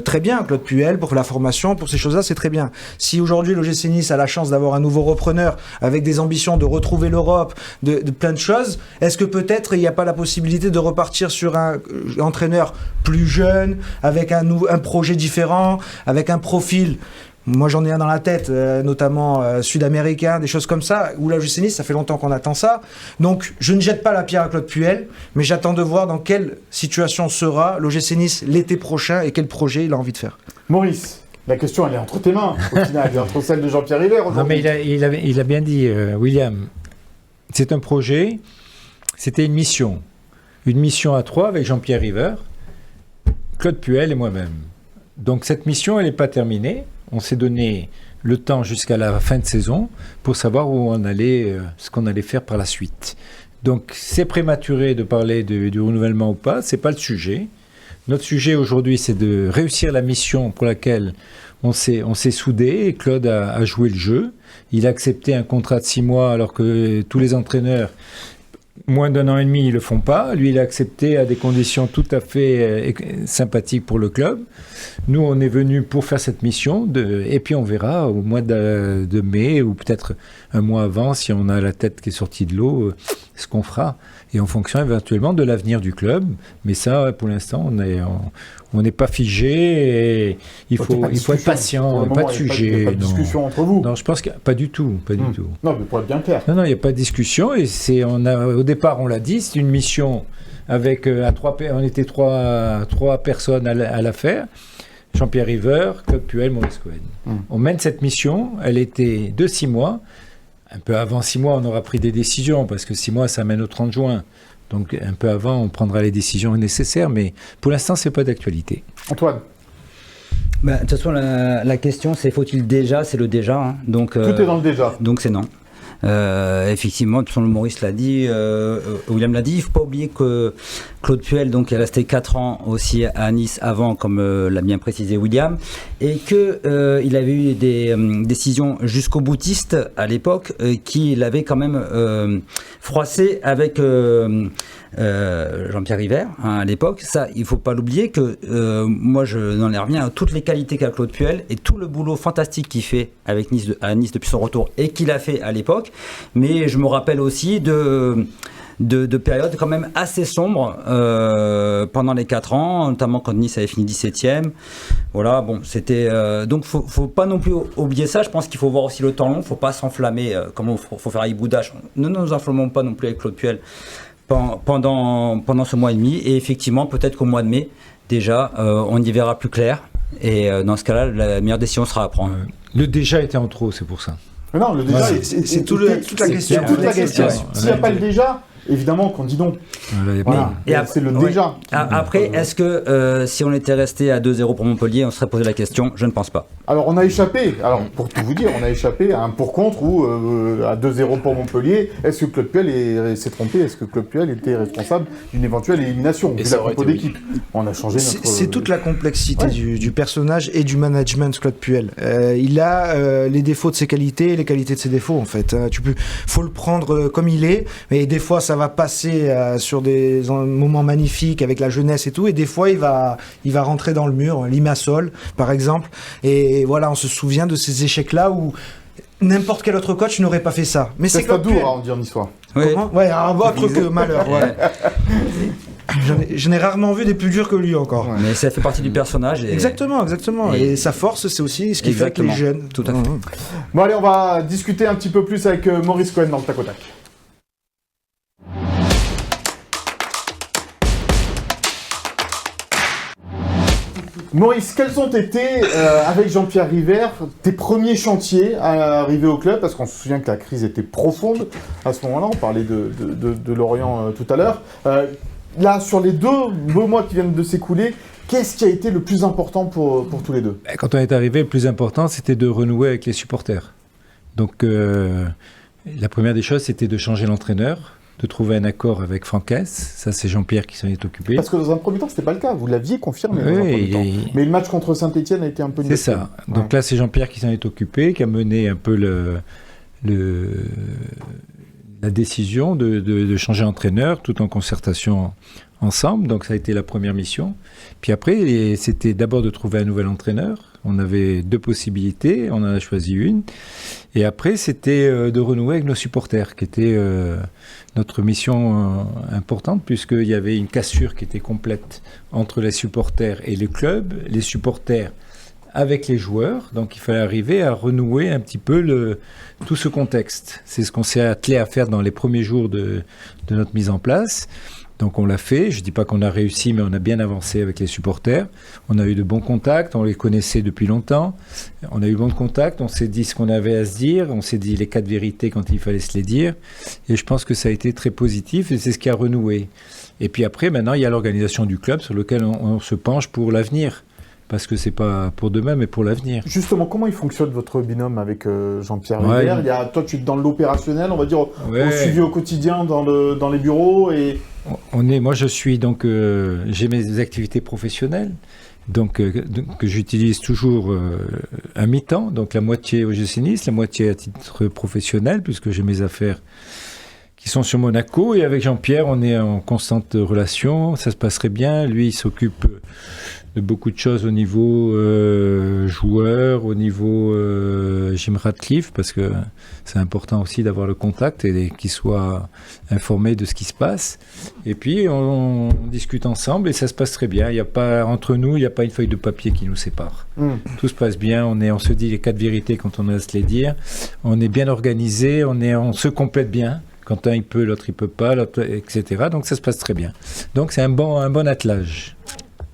très bien. Claude Puel, pour la formation, pour ces choses-là, c'est très bien. Si aujourd'hui, l'OGC Nice a la chance d'avoir un nouveau repreneur avec des ambitions de retrouver l'Europe, de plein de choses, est-ce que peut-être il n'y a pas la possibilité de repartir sur un entraîneur plus jeune, avec un projet différent, avec un profil? Moi, j'en ai un dans la tête, notamment sud-américain, des choses comme ça, où la l'OGC Nice, ça fait longtemps qu'on attend ça. Donc, je ne jette pas la pierre à Claude Puel, mais j'attends de voir dans quelle situation sera l'OGC Nice l'été prochain et quel projet il a envie de faire. Maurice, la question, elle est entre tes mains, au final, elle est entre celles de Jean-Pierre River. Non, mais il a bien dit, William, c'est un projet, c'était une mission. Une mission à 3 avec Jean-Pierre River, Claude Puel et moi-même. Donc cette mission, elle n'est pas terminée. On s'est donné le temps jusqu'à la fin de saison pour savoir où on allait, ce qu'on allait faire par la suite. Donc c'est prématuré de parler du renouvellement ou pas, c'est pas le sujet. Notre sujet aujourd'hui, c'est de réussir la mission pour laquelle on s'est soudé et Claude a joué le jeu. Il a accepté un contrat de 6 mois alors que tous les entraîneurs, moins d'1 an et demi, ils ne le font pas. Lui, il a accepté à des conditions tout à fait sympathiques pour le club. Nous, on est venus pour faire cette mission. Et puis, on verra au mois de mai ou peut-être un mois avant, si on a la tête qui est sortie de l'eau, ce qu'on fera. Et en fonction éventuellement de l'avenir du club. Mais ça, pour l'instant, on n'est pas figé. Et il faut être patient. Pas de sujet. Il n'y a pas de discussion entre vous. Non, je pense que pas du tout. Pas du tout. Non, mais pour être bien clair. Non, il n'y a pas de discussion. Et au départ, on l'a dit, c'est une mission avec on était trois personnes à la faire. Jean-Pierre River, Claude Puel, Maurice Cohen. On mène cette mission. Elle était de 6 mois. Un peu avant 6 mois, on aura pris des décisions, parce que 6 mois, ça mène au 30 juin. Donc un peu avant, on prendra les décisions nécessaires, mais pour l'instant, ce n'est pas d'actualité. Antoine? De toute façon, la question, c'est faut-il déjà? C'est le déjà. Hein. Donc, tout est dans le déjà. Donc c'est non. Effectivement, de toute façon, Maurice l'a dit, William l'a dit, il ne faut pas oublier que Claude Puel donc, est resté 4 ans aussi à Nice avant, comme l'a bien précisé William, et qu'il avait eu des décisions jusqu'au boutiste à l'époque qui l'avaient quand même froissé avec Jean-Pierre River à l'époque. Ça, il ne faut pas l'oublier que moi, je n'en ai reviens à toutes les qualités qu'a Claude Puel et tout le boulot fantastique qu'il fait avec à Nice depuis son retour et qu'il a fait à l'époque. Mais je me rappelle aussi de périodes quand même assez sombres pendant les 4 ans, notamment quand Nice avait fini 17e. Voilà, bon, c'était... donc, faut pas non plus oublier ça. Je pense qu'il faut voir aussi le temps long. Faut pas s'enflammer comme il faut faire avec Boudache. Ne nous enflammons pas non plus avec Claude Puel pendant ce mois et demi. Et effectivement, peut-être qu'au mois de mai, déjà, on y verra plus clair. Et dans ce cas-là, la meilleure décision sera à prendre. Le déjà était en trop, c'est pour ça. Mais non, le déjà, c'est toute la question. S'il n'y a pas le déjà, évidemment qu'on dit non. Voilà. C'est le déjà. Après, est-ce que si on était resté à 2-0 pour Montpellier, on se serait posé la question? Je ne pense pas. Alors, on a échappé. Alors, pour tout vous dire, on a échappé à un pour-contre ou à 2-0 pour Montpellier. Est-ce que Claude Puel s'est trompé? Est-ce que Claude Puel était responsable d'une éventuelle élimination? Vu la compo d'équipe. On a changé notre... C'est toute la complexité du personnage et du management Claude Puel. Il a les défauts de ses qualités et les qualités de ses défauts, en fait. Faut le prendre comme il est, mais des fois, ça va passer sur des moments magnifiques avec la jeunesse et tout, et des fois, il va rentrer dans le mur. Limassol, par exemple. Et voilà, on se souvient de ces échecs-là où n'importe quel autre coach n'aurait pas fait ça. Mais c'est Claude Puel. On dit en histoire. Comment? Ouais, un autre malheur. Ouais. Je n'ai rarement vu des plus durs que lui encore. Mais ça fait partie du personnage. Exactement. Et sa force, c'est aussi ce qui fait que les jeunes. Tout à fait. Bon, allez, on va discuter un petit peu plus avec Maurice Cohen dans le tac au tac. Maurice, quels ont été, avec Jean-Pierre River, tes premiers chantiers à arriver au club? Parce qu'on se souvient que la crise était profonde à ce moment-là, on parlait de Lorient tout à l'heure. Là, sur les deux mois qui viennent de s'écouler, qu'est-ce qui a été le plus important pour tous les deux? Quand on est arrivé, le plus important, c'était de renouer avec les supporters. Donc, la première des choses, c'était de changer l'entraîneur, de trouver un accord avec Francaise. Ça, c'est Jean-Pierre qui s'en est occupé. Parce que dans un premier temps, c'était pas le cas. Vous l'aviez confirmé dans un premier temps. Mais le match contre Saint-Etienne a été un peu... C'est ça. Donc là, c'est Jean-Pierre qui s'en est occupé, qui a mené un peu la décision de changer d'entraîneur, tout en concertation ensemble. Donc ça a été la première mission. Puis après, c'était d'abord de trouver un nouvel entraîneur. On avait 2 possibilités, on en a choisi une. Et après, c'était de renouer avec nos supporters, qui était notre mission importante, puisqu'il y avait une cassure qui était complète entre les supporters et le club, les supporters avec les joueurs. Donc il fallait arriver à renouer un petit peu tout ce contexte. C'est ce qu'on s'est attelé à faire dans les premiers jours de notre mise en place. Donc on l'a fait, je ne dis pas qu'on a réussi, mais on a bien avancé avec les supporters. On a eu de bons contacts, on les connaissait depuis longtemps. On a eu de bons contacts, on s'est dit ce qu'on avait à se dire, on s'est dit les 4 vérités quand il fallait se les dire. Et je pense que ça a été très positif et c'est ce qui a renoué. Et puis après, maintenant, il y a l'organisation du club sur lequel on se penche pour l'avenir. Parce que c'est pas pour demain, mais pour l'avenir. Justement, comment il fonctionne votre binôme avec Jean-Pierre River? Toi, tu es dans l'opérationnel, on va dire, au suivi au quotidien dans les bureaux et... Moi, je suis donc, j'ai mes activités professionnelles, donc que j'utilise toujours à mi-temps, donc la moitié au GC Nice, la moitié à titre professionnel, puisque j'ai mes affaires qui sont sur Monaco. Et avec Jean-Pierre, on est en constante relation, ça se passerait bien. Lui, il s'occupe de beaucoup de choses au niveau joueur, au niveau Jim Ratcliffe, parce que c'est important aussi d'avoir le contact et qu'il soit informé de ce qui se passe. Et puis on discute ensemble et ça se passe très bien. Entre nous, il n'y a pas une feuille de papier qui nous sépare. Tout se passe bien, on se dit les 4 vérités quand on a à se les dire. On est bien organisé, on se complète bien. Quand un il peut, l'autre il peut pas, etc. Donc ça se passe très bien. Donc c'est un bon attelage.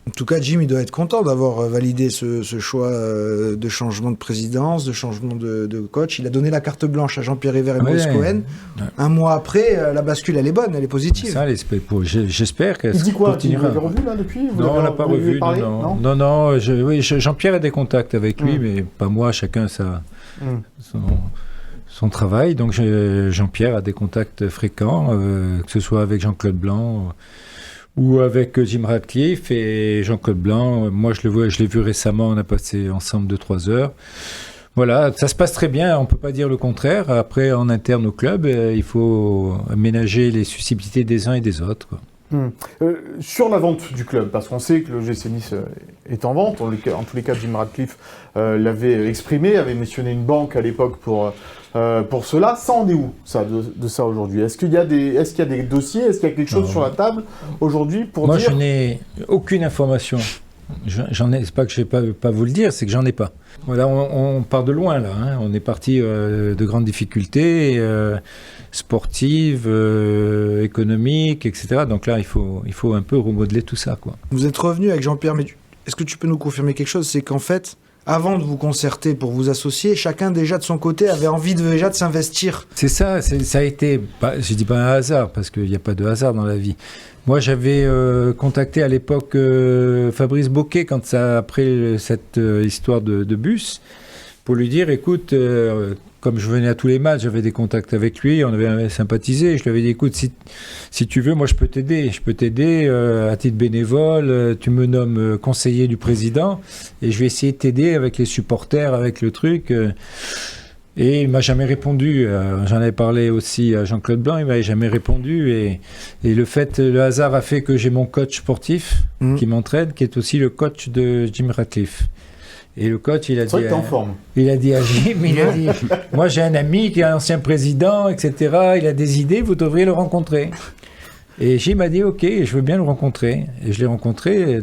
En tout cas, Jim, il doit être content d'avoir validé ce choix de changement de présidence, de changement de coach. Il a donné la carte blanche à Jean-Pierre River et Maurice Cohen. Ouais. Un mois après, la bascule, elle est bonne, elle est positive. Ça, j'espère qu'elle continuera. Il dit quoi? Continuera. Vous l'avez revu là depuis? Non, on l'a pas revu. Non. Jean-Pierre a des contacts avec lui, mais pas moi. Chacun son travail. Donc Jean-Pierre a des contacts fréquents, que ce soit avec Jean-Claude Blanc ou avec Jim Ratcliffe. Et Jean-Claude Blanc, moi je l'ai vu récemment, on a passé ensemble 2-3 heures. Voilà, ça se passe très bien, on ne peut pas dire le contraire. Après, en interne au club, il faut ménager les susceptibilités des uns et des autres, quoi. Sur la vente du club, parce qu'on sait que le GC Nice est en vente, en tous les cas Jim Ratcliffe l'avait exprimé, avait mentionné une banque à l'époque pour cela. Ça en est où de ça aujourd'hui? Est-ce qu'il y a des dossiers? Est-ce qu'il y a quelque chose sur la table aujourd'hui pour dire... Moi, je n'ai aucune information. C'est pas que je ne vais pas vous le dire, c'est que j'en ai pas. Voilà, on part de loin là. Hein. On est parti de grandes difficultés sportives, économiques, etc. Donc là, il faut un peu remodeler tout ça, quoi. Vous êtes revenu avec Jean-Pierre, mais est-ce que tu peux nous confirmer quelque chose? C'est qu'en fait, avant de vous concerter pour vous associer, chacun déjà de son côté avait envie de s'investir. C'est ça, ça a été, je dis pas un hasard, parce qu'il n'y a pas de hasard dans la vie. Moi, j'avais contacté à l'époque Fabrice Boquet, après cette histoire de bus, pour lui dire, écoute, comme je venais à tous les matchs, j'avais des contacts avec lui, on avait sympathisé, je lui avais dit, écoute, si tu veux, moi je peux t'aider à titre bénévole, tu me nommes conseiller du président, et je vais essayer de t'aider avec les supporters, avec le truc... Et il m'a jamais répondu. J'en avais parlé aussi à Jean-Claude Blanc, il m'avait jamais répondu. Et le hasard a fait que j'ai mon coach sportif qui m'entraîne, qui est aussi le coach de Jim Ratcliffe. Et le coach, il a dit... en forme. Il a dit à Jim, moi j'ai un ami qui est un ancien président, etc. Il a des idées, vous devriez le rencontrer. Et Jim m'a dit, ok, je veux bien le rencontrer. Et je l'ai rencontré.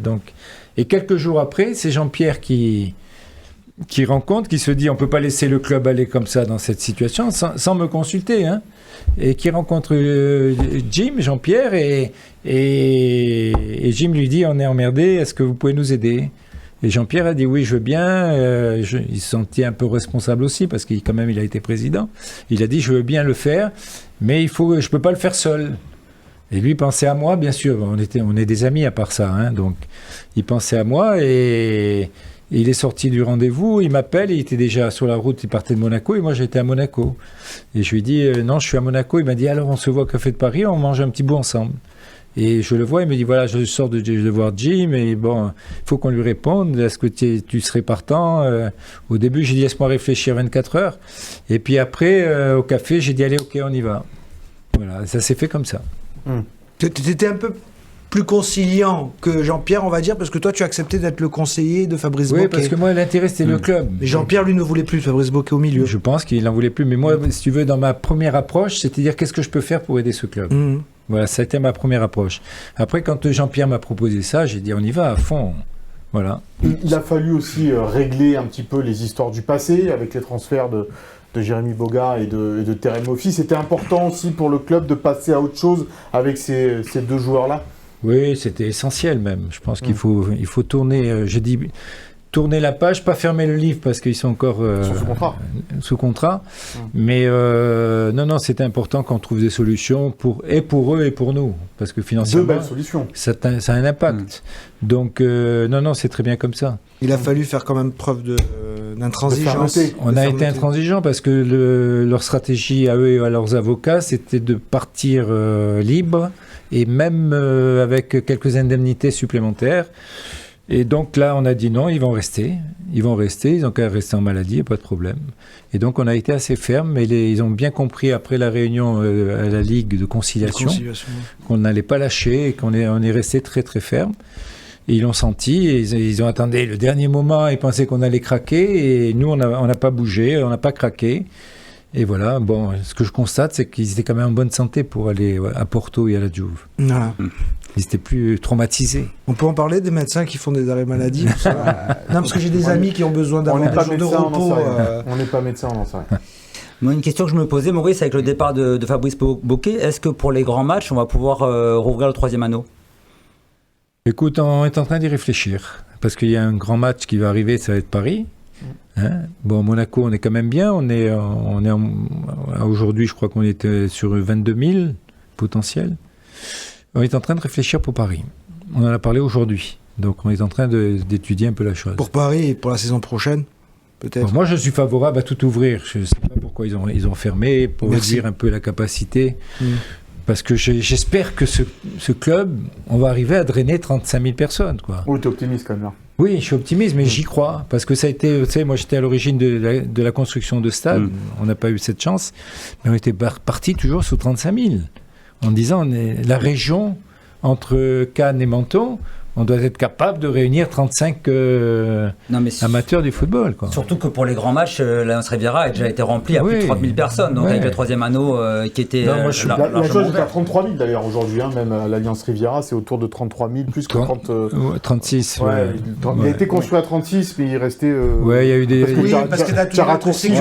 Et quelques jours après, c'est Jean-Pierre qui se dit on ne peut pas laisser le club aller comme ça dans cette situation sans me consulter, hein, et qui rencontre Jean-Pierre, et Jim lui dit on est emmerdé, est-ce que vous pouvez nous aider? Et Jean-Pierre a dit oui, je veux bien. Il se sentait un peu responsable aussi parce qu'il quand même il a été président. Il a dit je veux bien le faire, mais je peux pas le faire seul. Et lui pensait à moi, bien sûr. On est des amis à part ça, hein, donc il pensait à moi et il est sorti du rendez-vous. Il m'appelle, il était déjà sur la route, il partait de Monaco et moi j'étais à Monaco. Et je lui ai dit non, je suis à Monaco. Il m'a dit alors on se voit au Café de Paris, on mange un petit bout ensemble. Et je le vois, il me dit voilà, je sors de voir Jim et bon, il faut qu'on lui réponde. Est-ce que tu serais partant? Au début, j'ai dit laisse-moi réfléchir 24 heures. Et puis après, au café, j'ai dit allez, ok, on y va. Voilà, ça s'est fait comme ça. Tu étais un peu plus conciliant que Jean-Pierre, on va dire, parce que toi, tu as accepté d'être le conseiller de Fabrice Bocquet. Oui, parce que moi, l'intérêt, c'était le club. Mais Jean-Pierre, lui, ne voulait plus Fabrice Bocquet au milieu. Je pense qu'il n'en voulait plus. Mais moi, si tu veux, dans ma première approche, c'était dire qu'est-ce que je peux faire pour aider ce club. Voilà, ça a été ma première approche. Après, quand Jean-Pierre m'a proposé ça, j'ai dit on y va à fond. Voilà. Il a fallu aussi régler un petit peu les histoires du passé avec les transferts de Jérémy Boga et de Terem Moffi. C'était important aussi pour le club de passer à autre chose avec ces deux joueurs-là. Oui, c'était essentiel même. Je pense qu'il faut tourner, j'ai dit, tourner la page, pas fermer le livre parce qu'ils sont encore sous contrat. Mais non, c'était important qu'on trouve des solutions pour eux et pour nous. Parce que financièrement, deux belles solutions. Ça a un impact. Donc, non, c'est très bien comme ça. Il a fallu faire quand même preuve d'intransigeance. On a été intransigeants parce que leur stratégie à eux et à leurs avocats, c'était de partir libre et même avec quelques indemnités supplémentaires. Et donc là, on a dit non, ils vont rester, ils ont qu'à rester en maladie, pas de problème. Et donc on a été assez ferme, mais ils ont bien compris après la réunion à la Ligue de conciliation qu'on n'allait pas lâcher et on est resté très très ferme. Et ils l'ont senti, et ils ont attendu le dernier moment, ils pensaient qu'on allait craquer, et nous on n'a pas bougé, on n'a pas craqué. Et voilà, bon, ce que je constate, c'est qu'ils étaient quand même en bonne santé pour aller à Porto et à la Juve. Voilà. Ils étaient plus traumatisés. On peut en parler des médecins qui font des arrêts maladie? Non, parce que j'ai des amis qui ont besoin d'avoir des jours de repos. On n'est pas médecin, on n'en sait rien. Moi, une question que je me posais, Maurice, avec le départ de Fabrice Bocquet, est-ce que pour les grands matchs, on va pouvoir rouvrir le troisième anneau? Écoute, on est en train d'y réfléchir. Parce qu'il y a un grand match qui va arriver, ça va être Paris. Bon, Monaco, on est quand même bien. Aujourd'hui, je crois qu'on était sur 22 000 potentiels. On est en train de réfléchir pour Paris. On en a parlé aujourd'hui. Donc, on est en train d'étudier un peu la chose. Pour Paris et pour la saison prochaine, peut-être? Bon, moi, je suis favorable à tout ouvrir. Je ne sais pas pourquoi ils ont fermé, pour réduire un peu la capacité. Parce que j'espère que ce club, on va arriver à drainer 35 000 personnes. Quoi. Oui, tu es optimiste quand même là. Oui, je suis optimiste, mais j'y crois. Parce que ça a été, tu sais, moi j'étais à l'origine de la construction de stade. On n'a pas eu cette chance. Mais on était parti toujours sous 35 000. En disant, la région, entre Cannes et Menton, on doit être capable de réunir 35 amateurs du football. Quoi. Surtout que pour les grands matchs, l'Alliance Riviera a déjà été remplie à plus de 30 000 personnes. Donc avec le troisième anneau qui était... Non, la chose est à 33 000 d'ailleurs aujourd'hui. Même à l'Alliance Riviera, c'est autour de 33 000, plus que 30... 36, Il a été construit à 36, mais il restait... Ouais, il y a eu des... parce que tu as raccourci.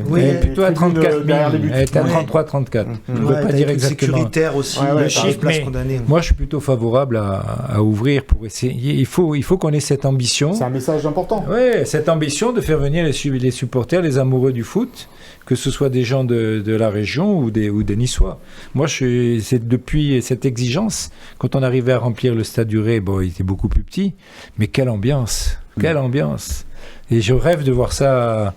Oui, plutôt à 34 000. Elle était à 33, 34. On ne peut pas dire exactement. Sécuritaire aussi, le chiffre, mais moi je suis plutôt favorable à ouvrir pour essayer. Il faut qu'on ait cette ambition. C'est un message important. Oui, cette ambition de faire venir les supporters, les amoureux du foot, que ce soit des gens de la région ou des Niçois. Moi, c'est depuis cette exigence, quand on arrivait à remplir le stade du Ré, bon, il était beaucoup plus petit, mais quelle ambiance. Quelle ambiance. Et je rêve de voir ça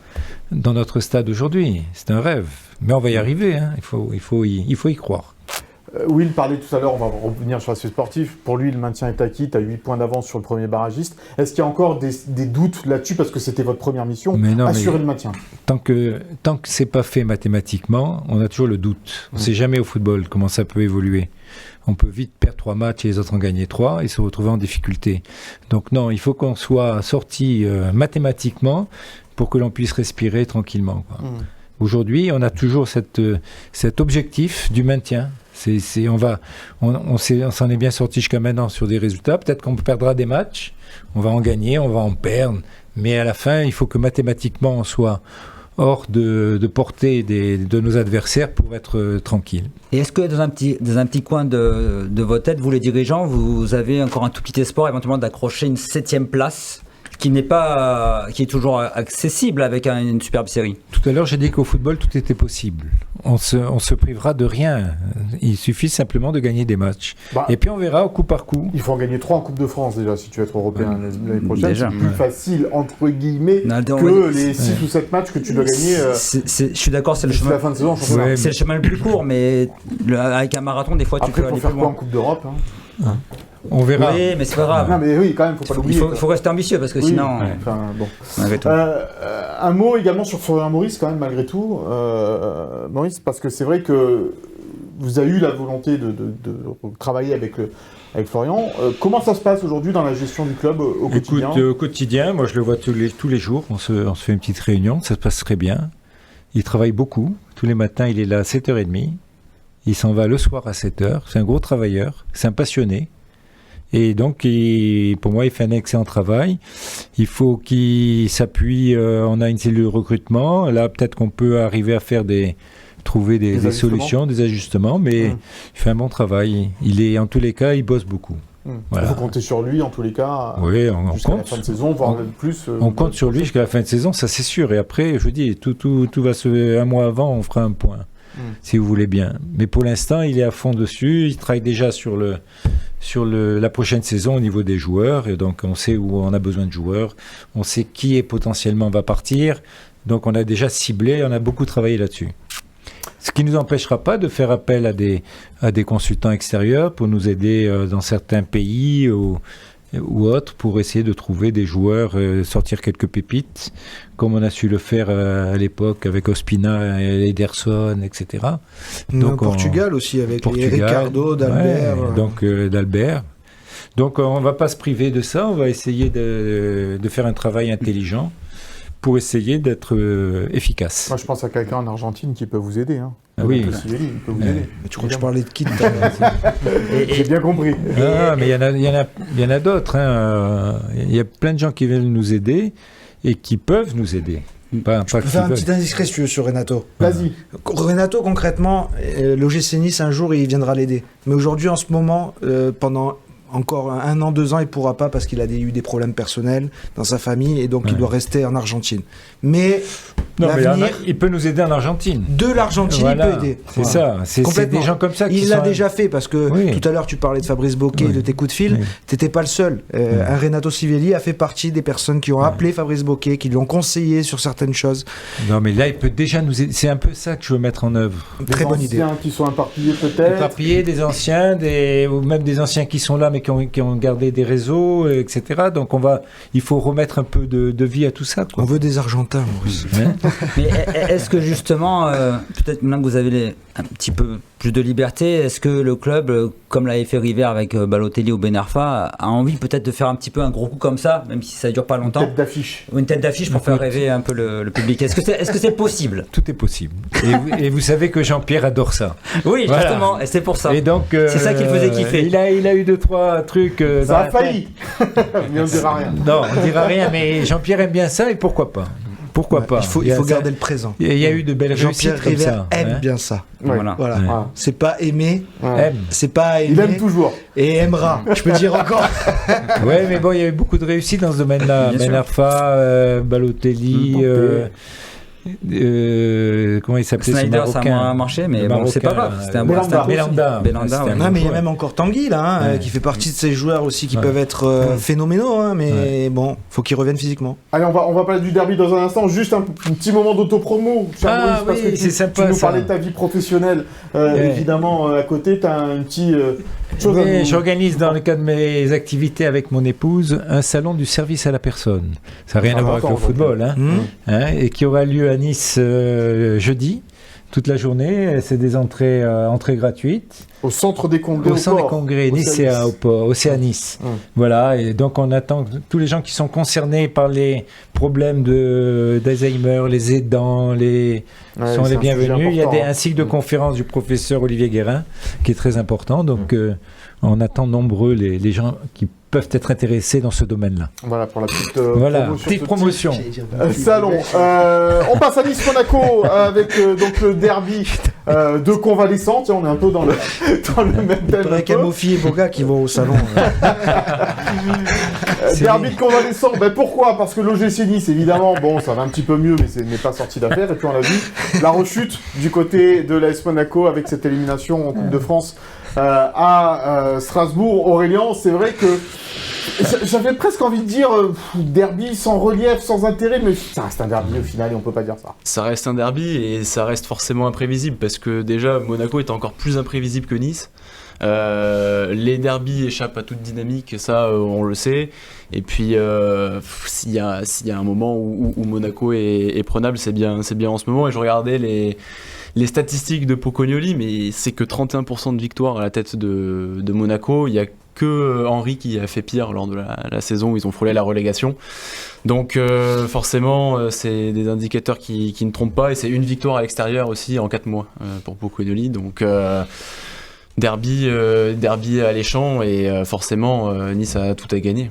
dans notre stade aujourd'hui. C'est un rêve. Mais on va y arriver. Hein. Il faut y croire. Will parlait tout à l'heure, on va revenir sur l'aspect sportif. Pour lui, le maintien est acquis, tu as 8 points d'avance sur le premier barragiste. Est-ce qu'il y a encore des doutes là-dessus, parce que c'était votre première mission, assurer le maintien? Tant que c'est pas fait mathématiquement, on a toujours le doute. On ne sait jamais au football comment ça peut évoluer. On peut vite perdre 3 matchs et les autres en gagner 3 et se retrouver en difficulté. Donc non, il faut qu'on soit sorti mathématiquement pour que l'on puisse respirer tranquillement. Quoi. Aujourd'hui, on a toujours cet objectif du maintien. On s'en est bien sorti jusqu'à maintenant sur des résultats. Peut-être qu'on perdra des matchs, on va en gagner, on va en perdre. Mais à la fin, il faut que mathématiquement, on soit hors de portée de nos adversaires pour être tranquille. Et est-ce que dans un petit coin de votre tête, vous les dirigeants, vous avez encore un tout petit espoir éventuellement d'accrocher une 7e place qui est toujours accessible avec une superbe série. Tout à l'heure, j'ai dit qu'au football, tout était possible. On se privera de rien. Il suffit simplement de gagner des matchs. Et puis on verra au coup par coup. Il faut en gagner 3 en Coupe de France déjà si tu veux être européen l'année prochaine. Déjà. C'est plus facile entre guillemets que les 6 ou 7 matchs que tu dois gagner. Je suis d'accord, c'est le chemin. La fin de saison, C'est le chemin le plus court, mais avec un marathon, des fois, tu peux aller faire plus quoi loin. en Coupe d'Europe On verra. Oui, mais c'est pas grave. Non, mais oui, quand même, faut pas l'oublier. Il faut rester ambitieux parce que sinon. Bon. Malgré tout. Un mot également sur Florian Maurice, quand même, malgré tout. Maurice, parce que c'est vrai que vous avez eu la volonté de travailler avec Florian. Comment ça se passe aujourd'hui dans la gestion du club au quotidien ? Écoute, au quotidien, moi je le vois tous les jours. On se fait une petite réunion, ça se passe très bien. Il travaille beaucoup. Tous les matins, il est là à 7h30. Il s'en va le soir à 7h. C'est un gros travailleur. C'est un passionné. Et donc, pour moi, il fait un excellent travail. Il faut qu'il s'appuie. On a une cellule de recrutement. Là, peut-être qu'on peut arriver à faire trouver des solutions, des ajustements. Mais il fait un bon travail. En tous les cas, il bosse beaucoup. Voilà. Vous comptez sur lui en tous les cas. Oui, on jusqu'à compte. La fin de saison, voire plus. On compte sur lui jusqu'à la fin de saison, ça c'est sûr. Et après, je vous dis, tout va un mois avant, on fera un point, si vous voulez bien. Mais pour l'instant, il est à fond dessus. Il travaille déjà sur la prochaine saison au niveau des joueurs. Et donc, on sait où on a besoin de joueurs. On sait qui potentiellement va partir. Donc, on a déjà ciblé. On a beaucoup travaillé là-dessus. Ce qui ne nous empêchera pas de faire appel à des consultants extérieurs pour nous aider dans certains pays ou autres pour essayer de trouver des joueurs, sortir quelques pépites, comme on a su le faire à l'époque avec Ospina, Ederson, etc. Donc Portugal aussi, avec Ricardo, d'Albert. D'Albert. Donc on ne va pas se priver de ça, on va essayer de faire un travail intelligent pour essayer d'être efficace. Moi, je pense à quelqu'un en Argentine qui peut vous aider. Oui. Il peut vous aider. Tu crois que je parlais de qui J'ai bien compris. Mais il y en a d'autres. Il y a plein de gens qui veulent nous aider et qui peuvent nous aider. Je peux faire un petit indiscret si tu veux sur Renato. Vas-y. Renato, concrètement, l'OGC Nice, un jour, il viendra l'aider. Mais aujourd'hui, en ce moment, pendant encore 1 an, 2 ans, il ne pourra pas parce qu'il a eu des problèmes personnels dans sa famille et donc il doit rester en Argentine. Mais l'avenir, il peut nous aider en Argentine. De l'Argentine, il peut aider. C'est ça. C'est des gens comme ça qui Il l'a déjà fait parce que tout à l'heure, tu parlais de Fabrice Bocquet, de tes coups de fil. Tu n'étais pas le seul. Un Renato Sivelli a fait partie des personnes qui ont appelé Fabrice Bocquet, qui lui ont conseillé sur certaines choses. Non, mais là, il peut déjà nous aider. C'est un peu ça que je veux mettre en œuvre. Très bonne idée. Des anciens qui sont éparpillés peut-être. Éparpillés, des anciens, ou même des anciens qui sont là mais qui ont gardé des réseaux, etc. Donc il faut remettre un peu de vie à tout ça. On veut des Argentins, Maurice. Mais est-ce que justement, peut-être maintenant que vous avez un petit peu plus de liberté, est-ce que le club, comme l'avait fait River avec Balotelli ou Ben Arfa, a envie peut-être de faire un petit peu un gros coup comme ça, même si ça dure pas longtemps? Une tête d'affiche pour faire rêver un peu le public. Est-ce que c'est possible? Tout est possible. Et vous savez que Jean-Pierre adore ça. Oui, voilà. Justement, et c'est pour ça. Et donc, c'est ça qu'il faisait kiffer. Il a eu 2-3 trucs. Ça a failli. Mais on dira rien. Non, on dira rien, mais Jean-Pierre aime bien ça et pourquoi pas? Pourquoi pas? Il faut garder le présent. Il y a eu de belles réussites comme ça. Aime bien ça. Voilà. C'est pas aimer. Aime. C'est pas aimer. Il aime toujours. Et aimera. Je peux dire encore. Ouais, mais bon, il y a eu beaucoup de réussites dans ce domaine-là. Ben Arfa, Balotelli. Comment il s'appelait? Snyder, ça a moins marché, mais bon, c'est pas grave. C'était un bon Belanda. Non, mais il y a même encore Tanguy là, qui fait partie de ces joueurs aussi qui peuvent être phénoménaux, mais bon, faut qu'ils reviennent physiquement. Allez, on va parler du derby dans un instant. Juste un petit moment d'autopromo. Parce que c'est sympa. Tu nous parlais de ta vie professionnelle, évidemment à côté. T'as un petit chose. J'organise dans le cadre de mes activités avec mon épouse un salon du service à la personne. Ça n'a rien à voir avec le football, et qui aura lieu à Nice jeudi, toute la journée. C'est des entrées gratuites. Au centre des congrès. Au centre des congrès, Nice. Voilà, et donc on attend tous les gens qui sont concernés par les problèmes d'Alzheimer, les aidants, sont les bienvenus. Il y a un cycle de conférences du professeur Olivier Guérin qui est très important. Donc on attend nombreux les gens qui peuvent être intéressés dans ce domaine-là. Voilà pour la petite promotion. Salon. On passe à Nice-Monaco avec donc le derby de convalescents. Tiens, on est un peu dans le même thème. Il faudrait Mofi et Boga qui vont au salon. Derby de convalescents, pourquoi? Parce que l'OGC Nice, évidemment, bon, ça va un petit peu mieux, mais n'est pas sorti d'affaire. Et puis on a vu la rechute du côté de l'AS Monaco avec cette élimination en Coupe de France à Strasbourg. Aurélien, c'est vrai que j'avais presque envie de dire derby sans relief, sans intérêt, mais ça reste un derby au final et on peut pas dire ça. Ça reste un derby et ça reste forcément imprévisible parce que déjà Monaco est encore plus imprévisible que Nice. Les derbies échappent à toute dynamique, ça on le sait. Et puis s'il y a un moment où Monaco est prenable, c'est bien en ce moment. Et je regardais les statistiques de Pocognoli, mais c'est que 31% de victoire à la tête de Monaco. Il y a que Henry qui a fait pire lors de la saison où ils ont frôlé la relégation. Donc forcément, c'est des indicateurs qui ne trompent pas. Et c'est une victoire à l'extérieur aussi en 4 mois pour Pocognoli. Donc derby alléchant et forcément Nice a tout à gagner.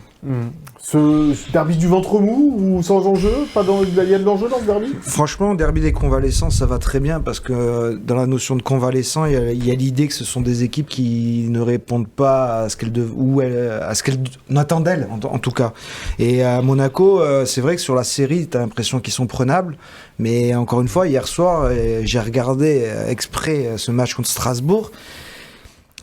Ce derby du ventre mou ou sans enjeu? Il y a de l'enjeu dans ce derby? Franchement, derby des convalescents, ça va très bien parce que dans la notion de convalescent, il y a l'idée que ce sont des équipes qui ne répondent pas à ce qu'elles attendent d'elles, en tout cas. Et à Monaco, c'est vrai que sur la série, tu as l'impression qu'ils sont prenables. Mais encore une fois, hier soir, j'ai regardé exprès ce match contre Strasbourg.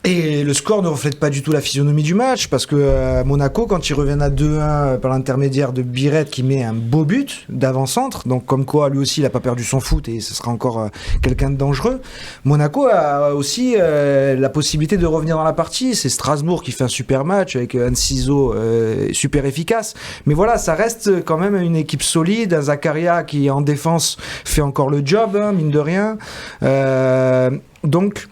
Et le score ne reflète pas du tout la physionomie du match parce que Monaco, quand ils reviennent à 2-1 par l'intermédiaire de Biret qui met un beau but d'avant-centre, donc comme quoi lui aussi il n'a pas perdu son foot et ce sera encore quelqu'un de dangereux, Monaco a aussi la possibilité de revenir dans la partie. C'est Strasbourg qui fait un super match avec un Ciseaux super efficace, mais voilà, ça reste quand même une équipe solide, un Zakaria qui en défense fait encore le job, mine de rien, donc.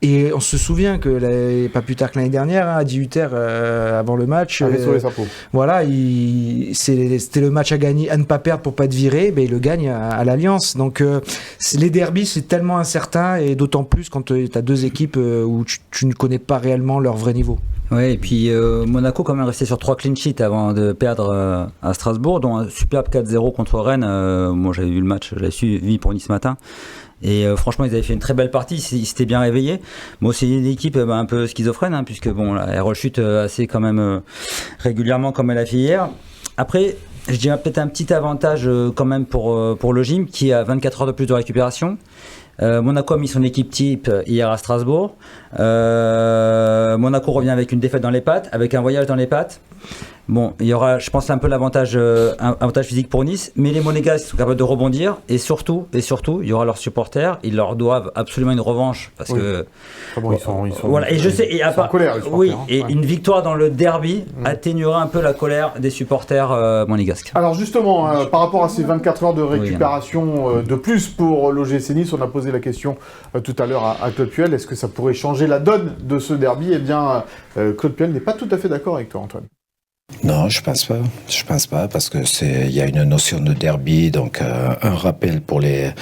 Et on se souvient que pas plus tard que l'année dernière, à 18h avant le match, voilà, c'était le match à gagner, à ne pas perdre pour pas être viré, il le gagne à l'Alliance. Donc les derbies, c'est tellement incertain et d'autant plus quand tu as deux équipes où tu ne connais pas réellement leur vrai niveau. Ouais, et puis Monaco quand même resté sur 3 clean sheets avant de perdre à Strasbourg, dont un superbe 4-0 contre Rennes. Moi j'avais vu le match, je l'avais suivi pour Nice matin. Et franchement, ils avaient fait une très belle partie, ils s'étaient bien réveillés. Bon, c'est une équipe un peu schizophrène, puisque bon, elle rechute assez quand même régulièrement comme elle a fait hier. Après, je dirais peut-être un petit avantage quand même pour le gym, qui a 24 heures de plus de récupération. Monaco a mis son équipe type hier à Strasbourg. Monaco revient avec une défaite dans les pattes, avec un voyage dans les pattes. Bon, il y aura, je pense, un peu l'avantage avantage physique pour Nice, mais les Monégasques sont capables de rebondir et surtout, il y aura leurs supporters. Ils leur doivent absolument une revanche parce que bon, ils sont voilà. Et je sais, et à part, colère, oui, et une victoire dans le derby atténuera un peu la colère des supporters monégasques. Alors justement, par rapport à ces 24 heures de récupération de plus pour l'OGC Nice, on a posé la question tout à l'heure à Claude Puel. Est-ce que ça pourrait changer la donne de ce derby? Eh bien, Claude Puel n'est pas tout à fait d'accord avec toi, Antoine. Non, je pense pas. Je pense pas parce que il y a une notion de derby, donc un rappel pour les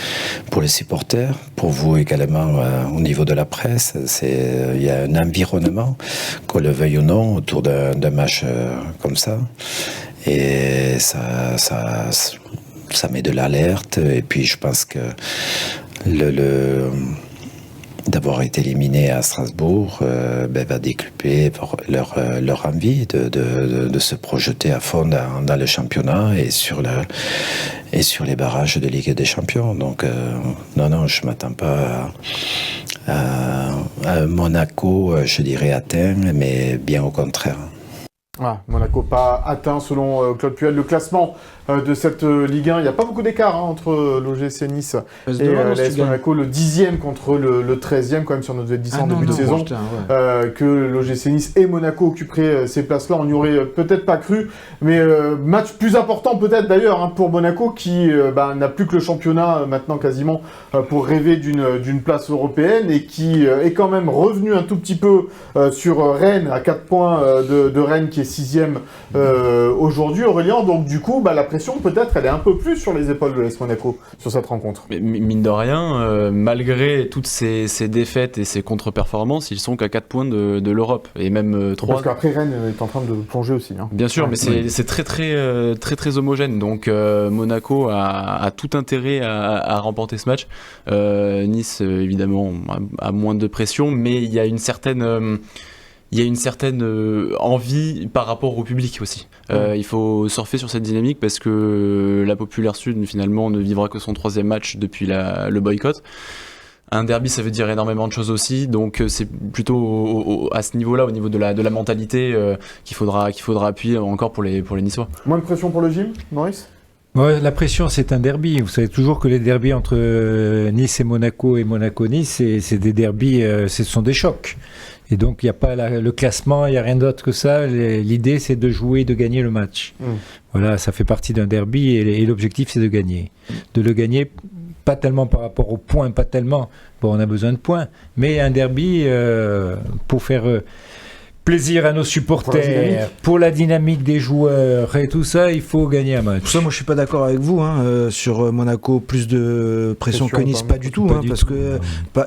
supporters, pour vous également au niveau de la presse. Il y a un environnement, qu'on le veuille ou non, autour d'un match comme ça, et ça met de l'alerte. Et puis je pense que d'avoir été éliminé à Strasbourg va décupler leur envie de se projeter à fond dans le championnat et sur les barrages de Ligue des Champions. Donc non, je m'attends pas à Monaco, je dirais atteint, mais bien au contraire. Monaco pas atteint selon Claude Puel. Le classement de cette Ligue 1, il n'y a pas beaucoup d'écart entre l'OGC Nice et l'AS Monaco, le 10e contre le 13e, quand même, si on devait dire ça en début de saison, que l'OGC Nice et Monaco occuperaient ces places-là. On n'y aurait peut-être pas cru, mais match plus important peut-être d'ailleurs pour Monaco qui n'a plus que le championnat maintenant quasiment pour rêver d'une place européenne et qui est quand même revenu un tout petit peu sur Rennes, à 4 points de Rennes qui est 6e aujourd'hui, Aurélien. Donc du coup, la pression pression, peut-être, elle est un peu plus sur les épaules de l'AS Monaco sur cette rencontre. Mais mine de rien, malgré toutes ces défaites et ces contre-performances, ils sont qu'à 4 points de l'Europe. Et même 3. Parce qu'après, Rennes est en train de plonger aussi. Hein. Bien sûr, mais c'est très homogène. Donc Monaco a tout intérêt à remporter ce match. Nice, évidemment, a moins de pression, mais il y a une certaine envie par rapport au public aussi. Il faut surfer sur cette dynamique parce que la Populaire Sud finalement ne vivra que son 3e match depuis le boycott. Un derby, ça veut dire énormément de choses aussi, donc c'est plutôt à ce niveau-là, au niveau de la mentalité, qu'il faudra appuyer encore pour les Niçois. Moins de pression pour le gym, Maurice ? Ouais, la pression, c'est un derby. Vous savez toujours que les derbys entre Nice et Monaco-Nice, c'est des derbys, ce sont des chocs. Et donc, il n'y a pas le classement, il n'y a rien d'autre que ça. L'idée, c'est de jouer, de gagner le match. Voilà, ça fait partie d'un derby et l'objectif, c'est de gagner. De le gagner, pas tellement par rapport aux points, pas tellement. Bon, on a besoin de points, mais un derby pour faire plaisir à nos supporters, pour la dynamique des joueurs et tout ça, il faut gagner un match. Pour ça, moi je suis pas d'accord avec vous sur Monaco, plus de pression que Nice, pas du tout, parce que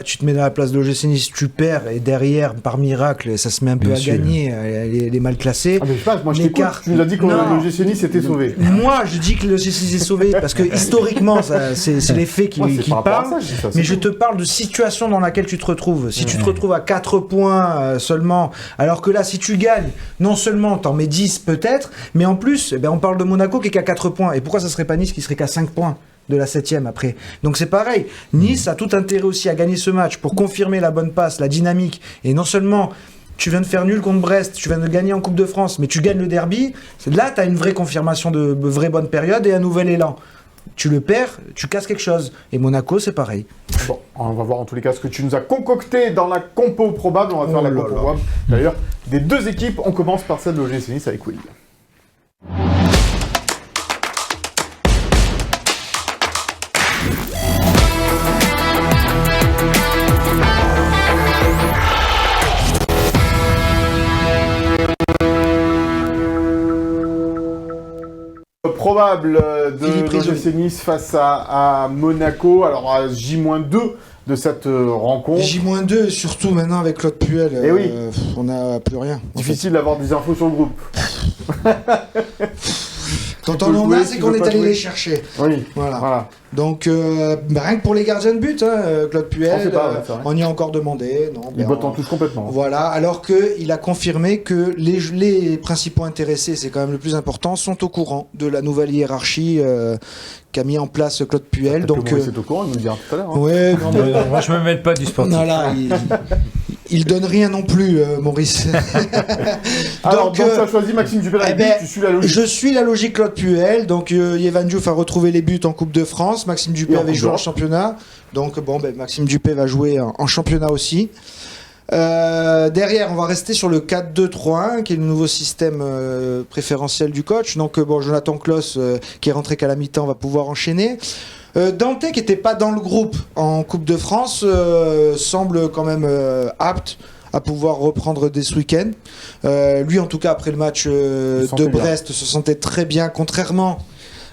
tu te mets dans la place de l'OGC Nice, tu perds et derrière, par miracle, ça se met un peu à gagner, les mal classés. Ah mais je sais pas, moi je t'écoute, tu nous as dit que l'OGC Nice était sauvé. Moi je dis que l'OGC Nice est sauvé parce que historiquement, c'est les faits qui parlent, mais je te parle de situation dans laquelle tu te retrouves. Si tu te retrouves à 4 points seulement, alors que là, si tu gagnes, non seulement t'en mets 10 peut-être, mais en plus, on parle de Monaco qui est qu'à 4 points. Et pourquoi ça serait pas Nice qui serait qu'à 5 points de la 7e après? Donc c'est pareil. Nice a tout intérêt aussi à gagner ce match pour confirmer la bonne passe, la dynamique. Et non seulement tu viens de faire nul contre Brest, tu viens de gagner en Coupe de France, mais tu gagnes le derby. Là, t'as une vraie confirmation de vraie bonne période et un nouvel élan. Tu le perds, tu casses quelque chose. Et Monaco, c'est pareil. Bon, on va voir en tous les cas ce que tu nous as concocté dans la compo probable. On va faire la compo probable. D'ailleurs, des deux équipes, on commence par celle de l'OGC Nice avec Will. Probable de l'OGC Nice face à Monaco. Alors à J-2 de cette rencontre. J-2 et surtout maintenant avec Claude Puel, on n'a plus rien. Difficile d'avoir des infos sur le groupe. Quand on en a, c'est qu'on est allé les chercher. Oui, voilà. Donc, rien que pour les gardiens de but, Claude Puel, on y a encore demandé. Il botte en touche complètement. Voilà, alors qu'il a confirmé que les principaux intéressés, c'est quand même le plus important, sont au courant de la nouvelle hiérarchie qu'a mis en place Claude Puel. Donc, c'est au courant, il nous le dira tout à l'heure. Ouais, moi je me mêle pas du sportif. Voilà, il donne rien non plus, Maurice. Alors, donc tu as choisi Maxime Dupé, tu suis la logique. Je suis la logique Claude Puel. Donc, Yvan Diouf a retrouvé les buts en Coupe de France. Maxime Dupé avait joué en championnat. Donc, Maxime Dupé va jouer en championnat aussi. Derrière, on va rester sur le 4-2-3-1, qui est le nouveau système préférentiel du coach. Donc, Jonathan Klaus, qui est rentré qu'à la mi-temps, va pouvoir enchaîner. Dante, qui n'était pas dans le groupe en Coupe de France, semble quand même apte à pouvoir reprendre dès ce week-end. Lui, en tout cas, après le match de Brest, se sentait très bien, contrairement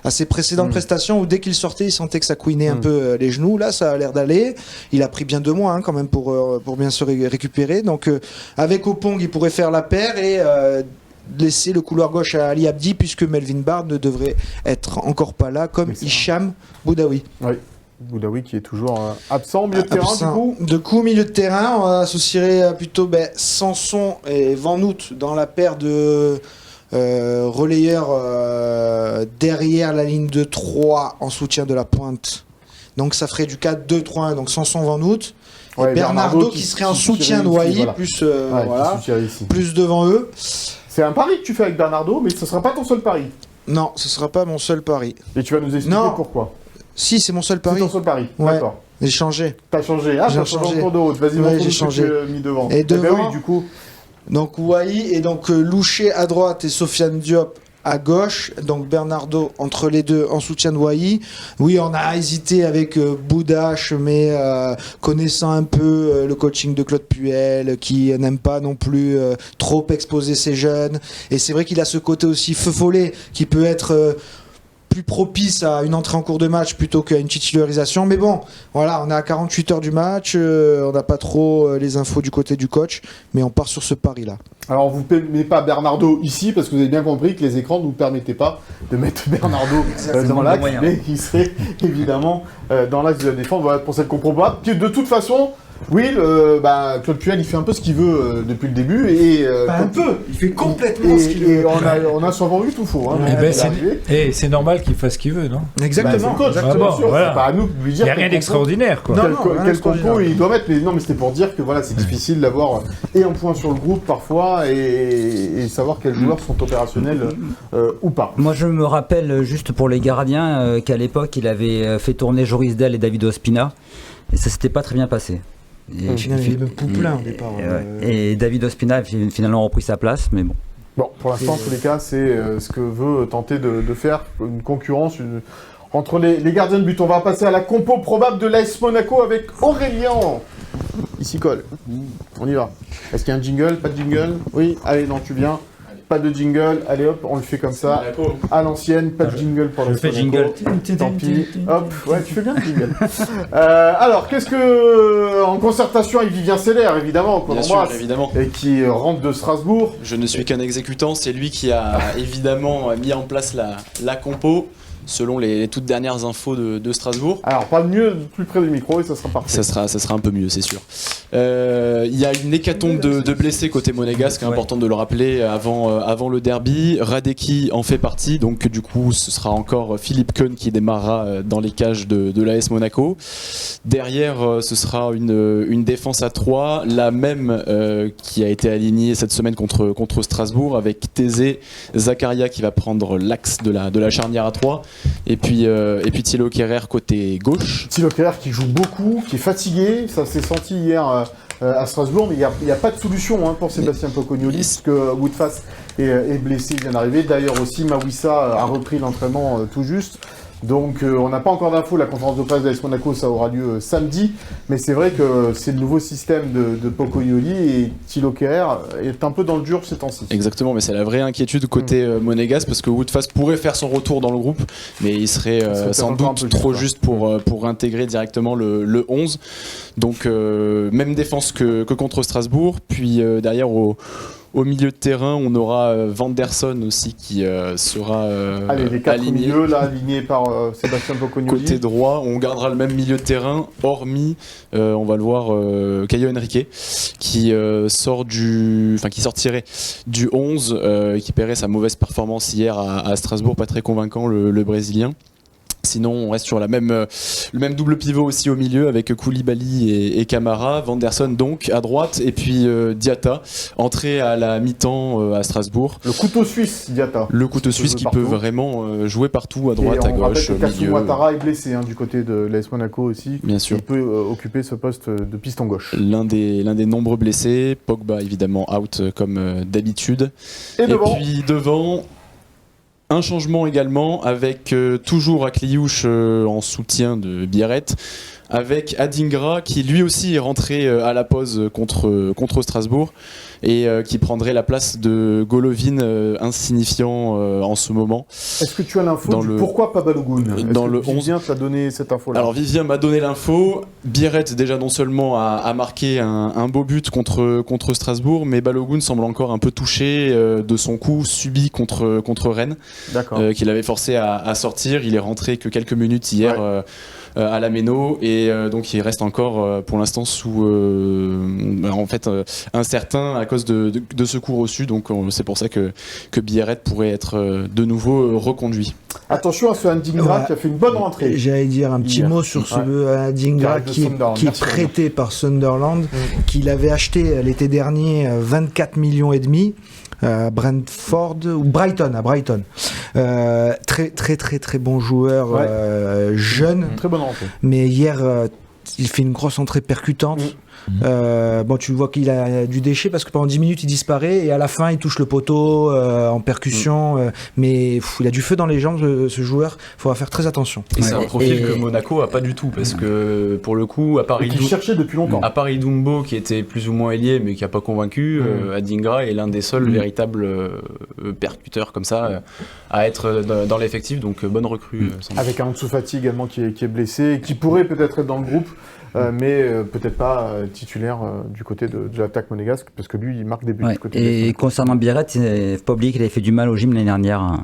à ses précédentes prestations où dès qu'il sortait, il sentait que ça couinait un peu les genoux. Là, ça a l'air d'aller. Il a pris bien 2 mois quand même pour bien se récupérer. Donc, avec Opong, il pourrait faire la paire et laisser le couloir gauche à Ali Abdi, puisque Melvin Bard ne devrait être encore pas là, comme Hicham Boudaoui. Oui. Boudaoui qui est toujours absent, milieu de terrain du coup. De coup, milieu de terrain, on associerait plutôt Sanson et Van Hout dans la paire de relayeurs derrière la ligne de 3 en soutien de la pointe. Donc ça ferait du 4-2-3-1, donc Sanson, Van Hout. Et Bernardo qui serait en soutien de Wai, plus devant eux. C'est un pari que tu fais avec Bernardo, mais ce ne sera pas ton seul pari. Non, ce ne sera pas mon seul pari. Et tu vas nous expliquer pourquoi. Si, c'est mon seul pari. C'est ton seul pari, d'accord. J'ai changé. T'as changé. Ah, j'ai changé. En cours de vas-y, j'ai changé. Mis devant. Et devant, oui, du coup. Donc Wai et donc Louché à droite et Sofiane Diop à gauche. Donc Bernardo entre les deux en soutien de Wai. Oui, on a hésité avec Boudache, mais connaissant un peu le coaching de Claude Puel, qui n'aime pas non plus trop exposer ses jeunes. Et c'est vrai qu'il a ce côté aussi feu follet qui peut être plus propice à une entrée en cours de match plutôt qu'à une titularisation. Mais bon, voilà, on est à 48 heures du match, on n'a pas trop les infos du côté du coach, mais on part sur ce pari-là. Alors, vous ne mettez pas Bernardo ici, parce que vous avez bien compris que les écrans ne nous permettaient pas de mettre Bernardo dans l'axe, mais il serait évidemment dans l'axe de la défense. Voilà pour cette comprobat. De toute façon, Will, Claude Puel, il fait un peu ce qu'il veut depuis le début. Et, il fait complètement ce qu'il veut. Et on a souvent eu tout faux. Hein, c'est normal qu'il fasse ce qu'il veut, non? Exactement. C'est le coach, bien sûr. Voilà. C'est pas à nous de lui dire. Il n'y a rien d'extraordinaire, quoi. Quel compo il doit mettre. Mais non, mais c'était pour dire que voilà, c'est difficile d'avoir et un point sur le groupe parfois et savoir quels joueurs sont opérationnels ou pas. Moi, je me rappelle juste pour les gardiens qu'à l'époque, il avait fait tourner Joris Del et David Ospina et ça s'était pas très bien passé. Et finalement, il est même Pouplin au départ. Et David Ospina a finalement repris sa place, mais bon. Bon, pour l'instant, en tous les cas, c'est ce que veut tenter de faire une concurrence entre les gardiens de but. On va passer à la compo probable de l'AS Monaco avec Aurélien. Il s'y colle. On y va. Est-ce qu'il y a un jingle? Pas de jingle? Oui. Allez, non, tu viens. Pas de jingle, allez hop, on le fait comme ça, à l'ancienne, pas de jingle pour le jingle. Tant pis, hop, ouais, tu fais bien le jingle. Alors, qu'est-ce que, en concertation avec Vivien Seller, évidemment, qu'on embrasse, évidemment, et qui rentre de Strasbourg. Je ne suis qu'un exécutant, c'est lui qui a évidemment mis en place la compo. Selon les toutes dernières infos de Strasbourg. Alors, parle mieux, plus près du micro et ça sera parfait. Ça sera un peu mieux, c'est sûr. Il y a une hécatombe de blessés côté monégasque, important de le rappeler avant le derby. Radecki en fait partie, donc du coup, ce sera encore Philippe Keun qui démarrera dans les cages de l'AS Monaco. Derrière, ce sera une défense à 3, la même qui a été alignée cette semaine contre Strasbourg, avec Thésée, Zakaria qui va prendre l'axe de la charnière à 3. Et puis Thilo Kehrer côté gauche. Thilo Kehrer qui joue beaucoup, qui est fatigué, ça s'est senti hier à Strasbourg, mais il n'y a pas de solution pour Sébastien Pocognoli, puisque Woodface est blessé, il vient d'arriver. D'ailleurs aussi, Mawissa a repris l'entraînement tout juste. Donc on n'a pas encore d'infos, la conférence de presse de l'AS Monaco, ça aura lieu samedi, mais c'est vrai que c'est le nouveau système de Pocognoli et Thilo Kehrer est un peu dans le dur ces temps-ci. Exactement, mais c'est la vraie inquiétude côté monégasque, parce que Woodface pourrait faire son retour dans le groupe, mais il serait sans doute trop juste pour intégrer directement le 11. Donc même défense que contre Strasbourg, puis derrière au milieu de terrain, on aura Vanderson aussi qui sera les 4 aligné. milieux là, alignés par Sébastien Pocognoli. Côté droit, on gardera le même milieu de terrain, hormis, on va le voir, Caio Henrique, qui sortirait du 11, qui paierait sa mauvaise performance hier à Strasbourg, pas très convaincant le Brésilien. Sinon, on reste sur le même double pivot aussi au milieu avec Koulibaly et Camara, Vanderson donc à droite et puis Diatta, entré à la mi-temps à Strasbourg. Le couteau suisse, Diatta. Le couteau suisse qui peut vraiment jouer partout, à droite, à gauche, au milieu. Ouattara est blessé du côté de l'AS Monaco aussi. Bien sûr. Il peut occuper ce poste de piston gauche. L'un des nombreux blessés, Pogba évidemment out comme d'habitude. Et puis devant... Un changement également avec toujours Akliouche en soutien de Biarrett, avec Adingra qui lui aussi est rentré à la pause contre Strasbourg et qui prendrait la place de Golovin, insignifiant en ce moment. Est-ce que tu as l'info pourquoi pas Balogun? Dans le 11, Vivien t'a donné cette info-là? Alors Vivien m'a donné l'info. Biarrett déjà non seulement a marqué un beau but contre Strasbourg, mais Balogun semble encore un peu touché de son coup subi contre Rennes, qu'il avait forcé à sortir. Il est rentré que quelques minutes hier. À la Méno et donc il reste encore pour l'instant sous incertain à cause de ce coup reçu, donc c'est pour ça que Biarrête pourrait être de nouveau reconduit. Attention à ce Adingra qui a fait une bonne rentrée. J'allais dire un petit mot sur ce Adingra qui est prêté par Sunderland, qu'il avait acheté l'été dernier 24 millions et demi. Brentford ou Brighton, à Brighton. Très très très très bon joueur, jeune. Très bonne rentrée. Mais hier, il fait une grosse entrée percutante. Bon, tu vois qu'il a du déchet parce que pendant 10 minutes il disparaît et à la fin il touche le poteau en percussion. Mais il a du feu dans les jambes, ce joueur. Il faudra faire très attention. Et c'est un profil que Monaco a pas du tout parce que pour le coup, à part cherchait depuis longtemps. À part Idumbo qui était plus ou moins ailier mais qui a pas convaincu, Adingra est l'un des seuls véritables percuteurs comme ça à être dans l'effectif. Donc bonne recrue. Avec un Ansu Fati également qui est blessé et qui pourrait peut-être être dans le groupe. Mais peut-être pas titulaire du côté de l'attaque monégasque, parce que lui, il marque des buts du côté. Et concernant Biarritz, il faut pas oublier qu'il avait fait du mal au gym l'année dernière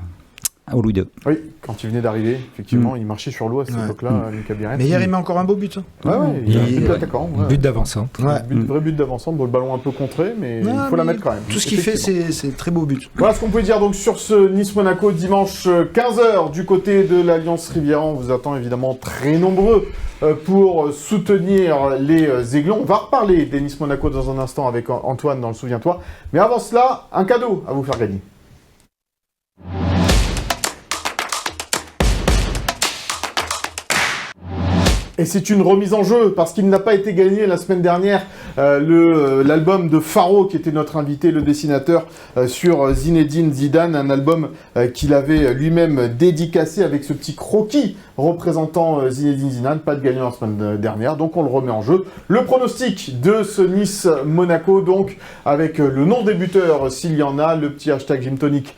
au Louis II. Oui, quand il venait d'arriver, effectivement, il marchait sur l'eau à cette époque-là, Lucas Biarritz. Mais hier, il met encore un beau but. Il a un but d'attaquant. But d'avancante. Vrai but d'avancante, bon, le ballon un peu contré, mais il faut la mettre quand même. Tout ce qu'il fait, c'est très beau but. Voilà ce qu'on peut dire donc sur ce Nice-Monaco dimanche 15h du côté de l'Alliance Riviera. On vous attend évidemment très nombreux pour soutenir les Aiglons. On va reparler des Nice-Monaco dans un instant avec Antoine dans le Souviens-toi. Mais avant cela, un cadeau à vous faire gagner. Et c'est une remise en jeu, parce qu'il n'a pas été gagné la semaine dernière, l'album de Faro, qui était notre invité, le dessinateur, sur Zinedine Zidane, un album qu'il avait lui-même dédicacé avec ce petit croquis représentant Zinedine Zidane, pas de gagnant la semaine dernière, donc on le remet en jeu. Le pronostic de ce Nice-Monaco, donc, avec le nom des buteurs, s'il y en a, le petit hashtag Gymtonic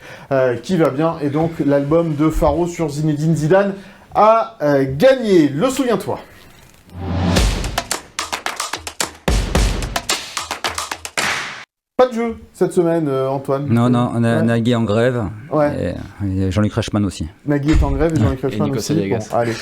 qui va bien, et donc l'album de Faro sur Zinedine Zidane, a gagné. Le Souviens-toi. Pas de jeu cette semaine, Antoine. Non, on a Nagui en grève. Ouais. Et Jean-Luc Reichmann aussi. Nagui est en grève et Jean-Luc Reichmann aussi. Bon, allez.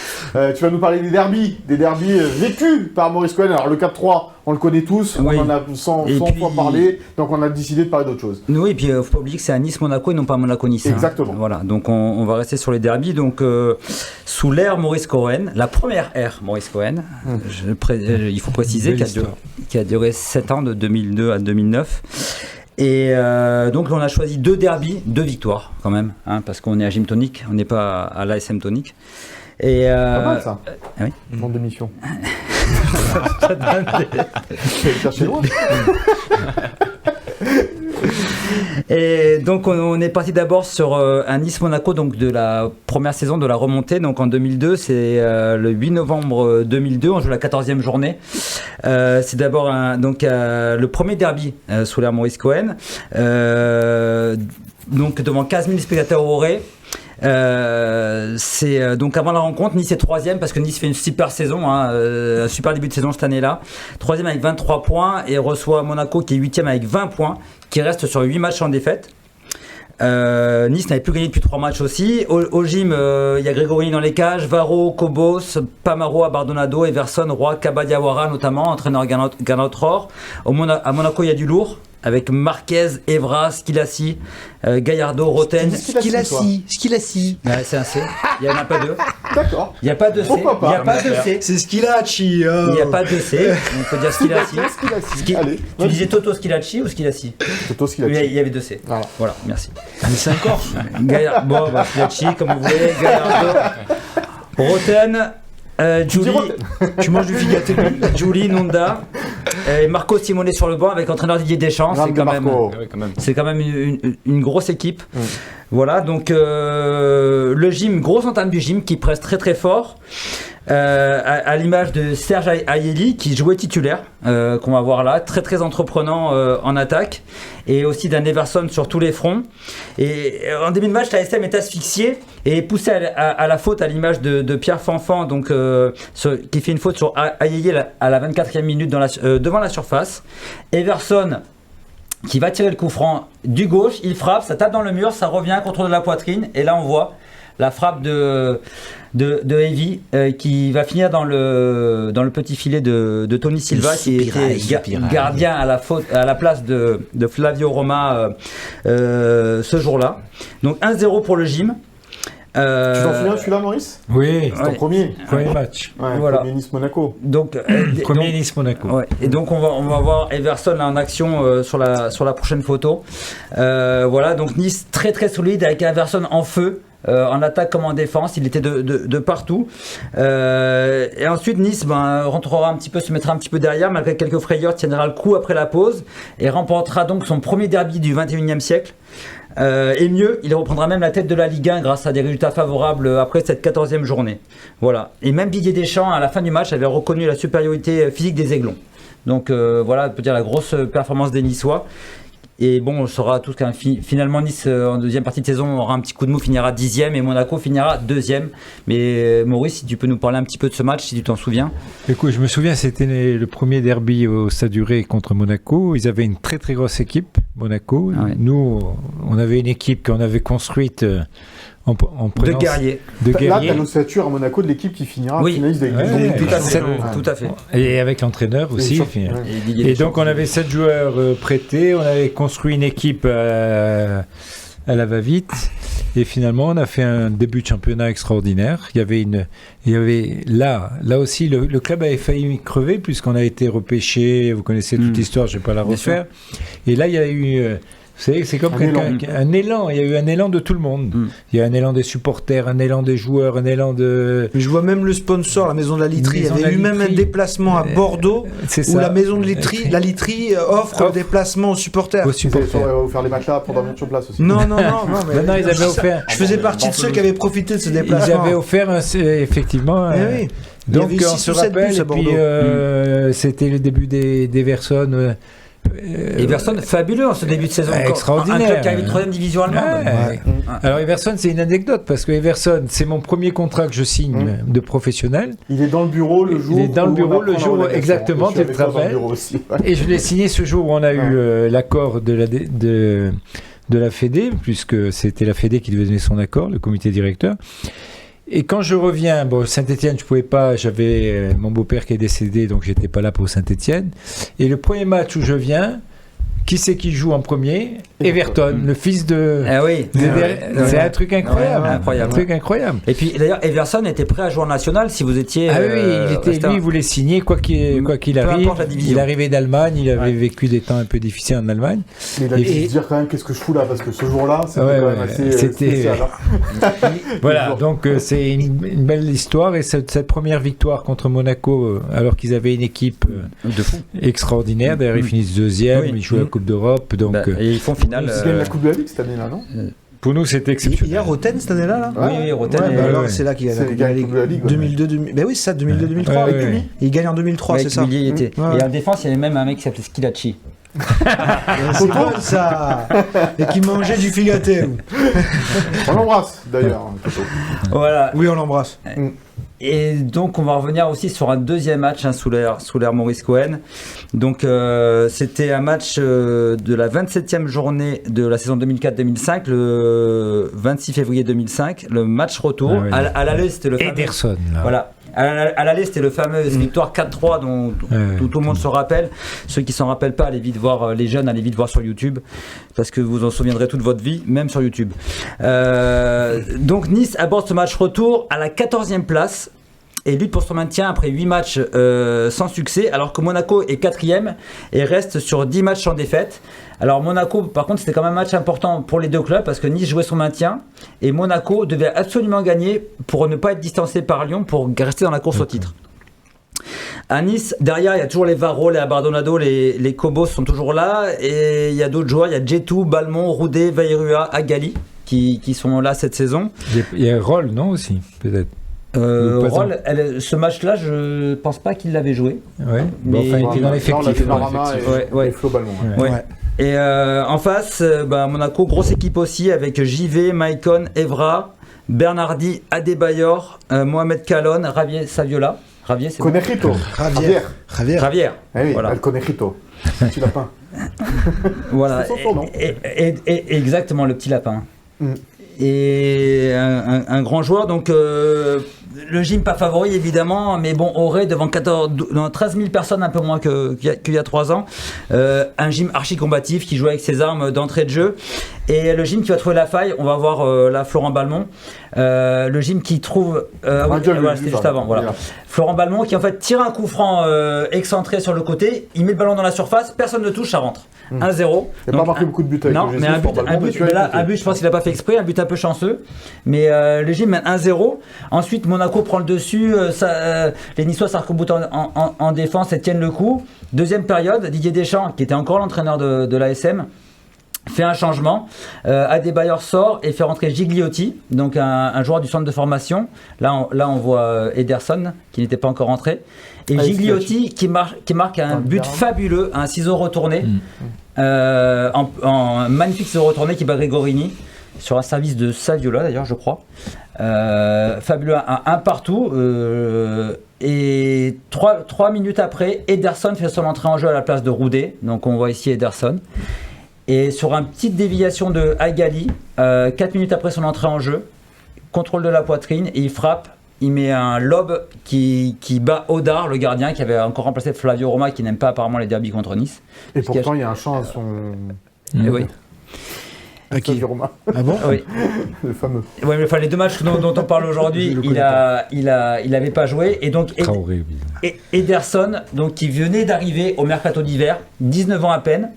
Tu vas nous parler des derbys vécus par Maurice Cohen. Alors le 4-3, on le connaît tous, on en a 100 fois parlé, donc on a décidé de parler d'autre chose. Oui, et puis il ne faut pas oublier que c'est à Nice-Monaco et non pas Monaco-Nice. Exactement. Voilà, donc on va rester sur les derbys. Donc sous l'ère Maurice Cohen, la première ère Maurice Cohen, il faut préciser qui a duré 7 ans, de 2002 à 2009. Et donc on a choisi 2 derbys, 2 victoires quand même, parce qu'on est à Gymtonic, on n'est pas à l'ASM Tonic. Et pas mal ça. Oui. Monde de mission. Chercher loin. Et donc on est parti d'abord sur un Nice-Monaco, donc de la première saison de la remontée, donc en 2002, c'est le 8 novembre 2002, on joue la 14e journée. C'est d'abord le premier derby sous l'ère Maurice Cohen, donc devant 15 000 spectateurs au Ré. C'est donc avant la rencontre, Nice est 3e parce que Nice fait une super saison, un super début de saison cette année-là. 3e avec 23 points et reçoit Monaco qui est 8e avec 20 points, qui reste sur 8 matchs en défaite. Nice n'avait plus gagné depuis 3 matchs aussi. Au gym, il y a Grégory dans les cages, Varro, Cobos, Pamaro, Abardonado, Everson, Roy, Kabadiawara notamment, entraîneur Ganatror. À Monaco, il y a du lourd, avec Marquez, Evra, Squilassi, Gallardo, Roten. Squilassi. C'est un C. Il n'y en a pas 2. D'accord. Il n'y a pas de C. Pourquoi pas? Il n'y a pas de C. C'est Squilassi. Il n'y a pas de C. On peut dire Squilassi. Allez. Tu disais Toto Squilassi ou Squilassi? Toto Squilassi. Il y avait 2 C. Voilà, merci. Mais c'est un corps. Bon, Squilassi, comme vous voulez. Gallardo, Roten. Julie, tu manges du Figatelli. Julie, Nonda, et Marco Simone sur le banc avec l'entraîneur Didier Deschamps. C'est quand même une grosse équipe. Voilà, donc le gym, grosse entame du gym qui presse très très fort. À l'image de Serge Ayeli qui jouait titulaire, qu'on va voir là, très très entreprenant en attaque, et aussi d'un Everson sur tous les fronts. Et en début de match, la SM est asphyxiée et poussée à la faute, à l'image de Pierre Fanfan, donc, qui fait une faute sur Ayeli à la 24e minute devant la surface. Everson qui va tirer le coup franc du gauche, il frappe, ça tape dans le mur, ça revient, contrôle de la poitrine, et là on voit la frappe de Heavy qui va finir dans le petit filet de Tony Silva, qui était gardien à la place de Flavio Roma ce jour-là. Donc 1-0 pour le gym. Tu t'en souviens celui-là, Maurice? Oui, c'est ton premier match. Voilà. Premier Nice-Monaco. Donc premier Nice-Monaco. Ouais. Et donc on va voir Everson en action sur la prochaine photo. Voilà, donc Nice très très solide avec Everson en feu. en attaque comme en défense. Il était de partout. Et ensuite, Nice rentrera un petit peu, se mettra un petit peu derrière, malgré quelques frayeurs, tiendra le coup après la pause et remportera donc son premier derby du 21e siècle. Et mieux, il reprendra même la tête de la Ligue 1 grâce à des résultats favorables après cette 14e journée. Voilà. Et même Didier Deschamps, à la fin du match, avait reconnu la supériorité physique des Aiglons. Donc voilà, on peut dire la grosse performance des Niçois. Et bon, on saura tous qu'un finalement Nice en deuxième partie de saison aura un petit coup de mou, finira 10e et Monaco finira 2e. Mais Maurice, si tu peux nous parler un petit peu de ce match, si tu t'en souviens. Écoute, je me souviens, c'était le premier derby au Stade du Ré contre Monaco. Ils avaient une très très grosse équipe, Monaco. Ah ouais. Nous, on avait une équipe qu'on avait construite en de guerriers. Là, tu as l'ossature à Monaco de l'équipe qui finira finaliste de Ligue 2. Tout à fait. Et avec l'entraîneur aussi. Et donc, on avait 7 joueurs prêtés. On avait construit une équipe à la va-vite. Et finalement, on a fait un début de championnat extraordinaire. Il y avait là aussi, le club avait failli crever puisqu'on a été repêché. Vous connaissez toute l'histoire, je ne vais pas la refaire. Et là, il y a eu... c'est comme un élan. Il y a eu un élan de tout le monde. Il y a un élan des supporters, un élan des joueurs, un élan de... Je vois même le sponsor, la Maison de la Literie. Il y avait eu même un déplacement à Bordeaux où la Maison de la Literie offre un déplacement aux supporters. Ils avaient offert les matelas pour dormir sur place aussi. Non, mais non, ils avaient offert... Je faisais partie de ceux qui avaient profité de ce déplacement. Ils avaient offert, effectivement... Oui. Donc on se rappelle, et puis c'était le début des Verson... Everson, fabuleux en ce début de saison. Extraordinaire. Un club qui arrive de 3e division allemande. Alors Everson, c'est une anecdote parce que Everson, c'est mon premier contrat que je signe de professionnel. Il est dans le bureau le jour. Il est dans le bureau le jour exactement. Tu te rappelles. Et je l'ai signé ce jour où on a eu l'accord de la Fédé, puisque c'était la Fédé qui devait donner son accord, le comité directeur. Et quand je reviens, Saint-Étienne, je pouvais pas, j'avais mon beau-père qui est décédé, donc j'étais pas là pour Saint-Étienne. Et le premier match où je viens, qui c'est qui joue en premier? Everton, le fils de... Ah oui. C'est un truc incroyable. Un truc incroyable. Et puis d'ailleurs, Everson était prêt à jouer en national si vous étiez... Ah oui, lui, il voulait signer quoi qu'il arrive. Il arrivait d'Allemagne, il avait vécu des temps un peu difficiles en Allemagne. Mais il a dû se dire quand même qu'est-ce que je fous là, parce que ce jour-là, c'était quand même assez spécial. Voilà, donc c'est une belle histoire. Et cette première victoire contre Monaco, alors qu'ils avaient une équipe de fou extraordinaire, d'ailleurs ils finissent 2e, ils jouent la Coupe d'Europe. Donc, et ils font finale. Ils gagnent la Coupe de la Ligue cette année-là, non? Pour nous, c'était exceptionnel. Il y a Roten cette année-là, là. Oui, Roten. Alors, c'est là qu'il gagne la Coupe de la Ligue. 2002-2000. Ben oui, c'est ça, 2002-2003. Il gagne en 2003, c'est ça. Et en défense, il y avait même un mec qui s'appelait Skilacci. C'est bon ça. Et qui mangeait du figaté. On l'embrasse d'ailleurs. Voilà. Oui, on l'embrasse. Et donc on va revenir aussi sur un deuxième match sous l'ère Maurice Cohen. Donc c'était un match de la 27e journée de la saison 2004-2005, le 26 février 2005, le match retour. À l'aller, c'était le fameux... Ederson, là. Voilà. À l'aller, c'était le fameux victoire 4-3 dont tout le monde se rappelle. Ceux qui s'en rappellent pas, allez vite voir, les jeunes, allez vite voir sur YouTube, parce que vous en souviendrez toute votre vie, même sur YouTube. Donc Nice aborde ce match retour à la 14e place et lutte pour son maintien après 8 matchs sans succès, alors que Monaco est 4e et reste sur 10 matchs sans défaite. Alors Monaco, par contre, c'était quand même un match important pour les deux clubs parce que Nice jouait son maintien et Monaco devait absolument gagner pour ne pas être distancé par Lyon pour rester dans la course au titre. À Nice, derrière, il y a toujours les Varro, les Abardonado, les Cobos sont toujours là et il y a d'autres joueurs, il y a Djetou, Balmont, Roudet, Vairua, Agali qui sont là cette saison. Il y a Roll, non, aussi, peut-être. Roll, ce match-là, je pense pas qu'il l'avait joué. Ouais. Mais il était dans l'effectif. Et Flo Balmont. Et en face, Monaco, grosse équipe aussi avec JV, Maicon, Evra, Bernardi, Adebayor, Mohamed Kalon, Javier Saviola. Javier, c'est Conejito. Javier. Eh oui, voilà. El Conejito. Le petit lapin. Voilà. Et exactement, le petit lapin. Et un grand joueur, donc le gym pas favori évidemment, mais bon, Auray devant 13 000 personnes, un peu moins qu'il y a 3 ans, un gym archi combatif qui joue avec ses armes d'entrée de jeu, et le gym qui va trouver la faille, on va voir là Florent Balmont, le gym qui trouve c'était juste avant, voilà. Florent Balmont qui en fait tire un coup franc excentré sur le côté, il met le ballon dans la surface, personne ne touche, ça rentre. 1-0. Il n'a pas marqué beaucoup de buts avec non, le mais un but, je pense qu'il n'a pas fait exprès, un but un peu chanceux. Mais le Gym mène 1-0. Ensuite, Monaco prend le dessus. Les Niçois s'arc-boutent en défense et tiennent le coup. Deuxième période, Didier Deschamps, qui était encore l'entraîneur de l'ASM, fait un changement. Adebayor sort et fait rentrer Gigliotti, donc un joueur du centre de formation. Là, on voit Ederson, qui n'était pas encore rentré. Et Gigliotti qui marque un but fabuleux, un ciseau retourné, un magnifique ciseau retourné qui bat Gregorini sur un service de Saviola d'ailleurs, je crois. Fabuleux, un partout. Et 3 minutes après, Ederson fait son entrée en jeu à la place de Roudet. Donc on voit ici Ederson. Et sur une petite déviation de Agali, 4 minutes après son entrée en jeu, contrôle de la poitrine et il frappe. Il met un lob qui bat Odar, le gardien, qui avait encore remplacé Flavio Roma, qui n'aime pas apparemment les derbies contre Nice. Et pourtant, il y a un chant à son... Oui. Flavio Roma. Ah bon? Oui. Le fameux. Oui, mais les deux matchs dont on parle aujourd'hui, il n'avait pas joué. Et donc, Ederson, donc, qui venait d'arriver au mercato d'hiver, 19 ans à peine.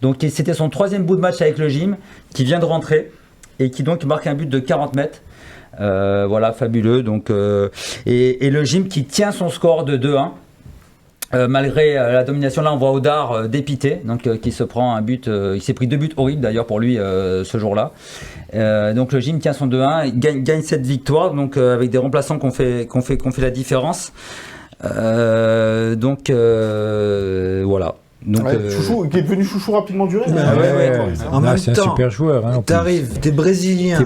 Donc c'était son 3e bout de match avec le Gym, qui vient de rentrer et qui donc marque un but de 40 mètres. Voilà, fabuleux. Donc, et le Gym qui tient son score de 2-1. Malgré la domination, là on voit Odar dépité, donc qui se prend un but. Il s'est pris 2 buts horribles d'ailleurs pour lui ce jour-là. Donc le Gym tient son 2-1, gagne cette victoire, donc avec des remplaçants qu'on fait la différence. Donc voilà. Donc, Chouchou, qui est devenu chouchou rapidement duré. En même c'est un temps, super joueur. Hein, t'arrives, t'es brésilien.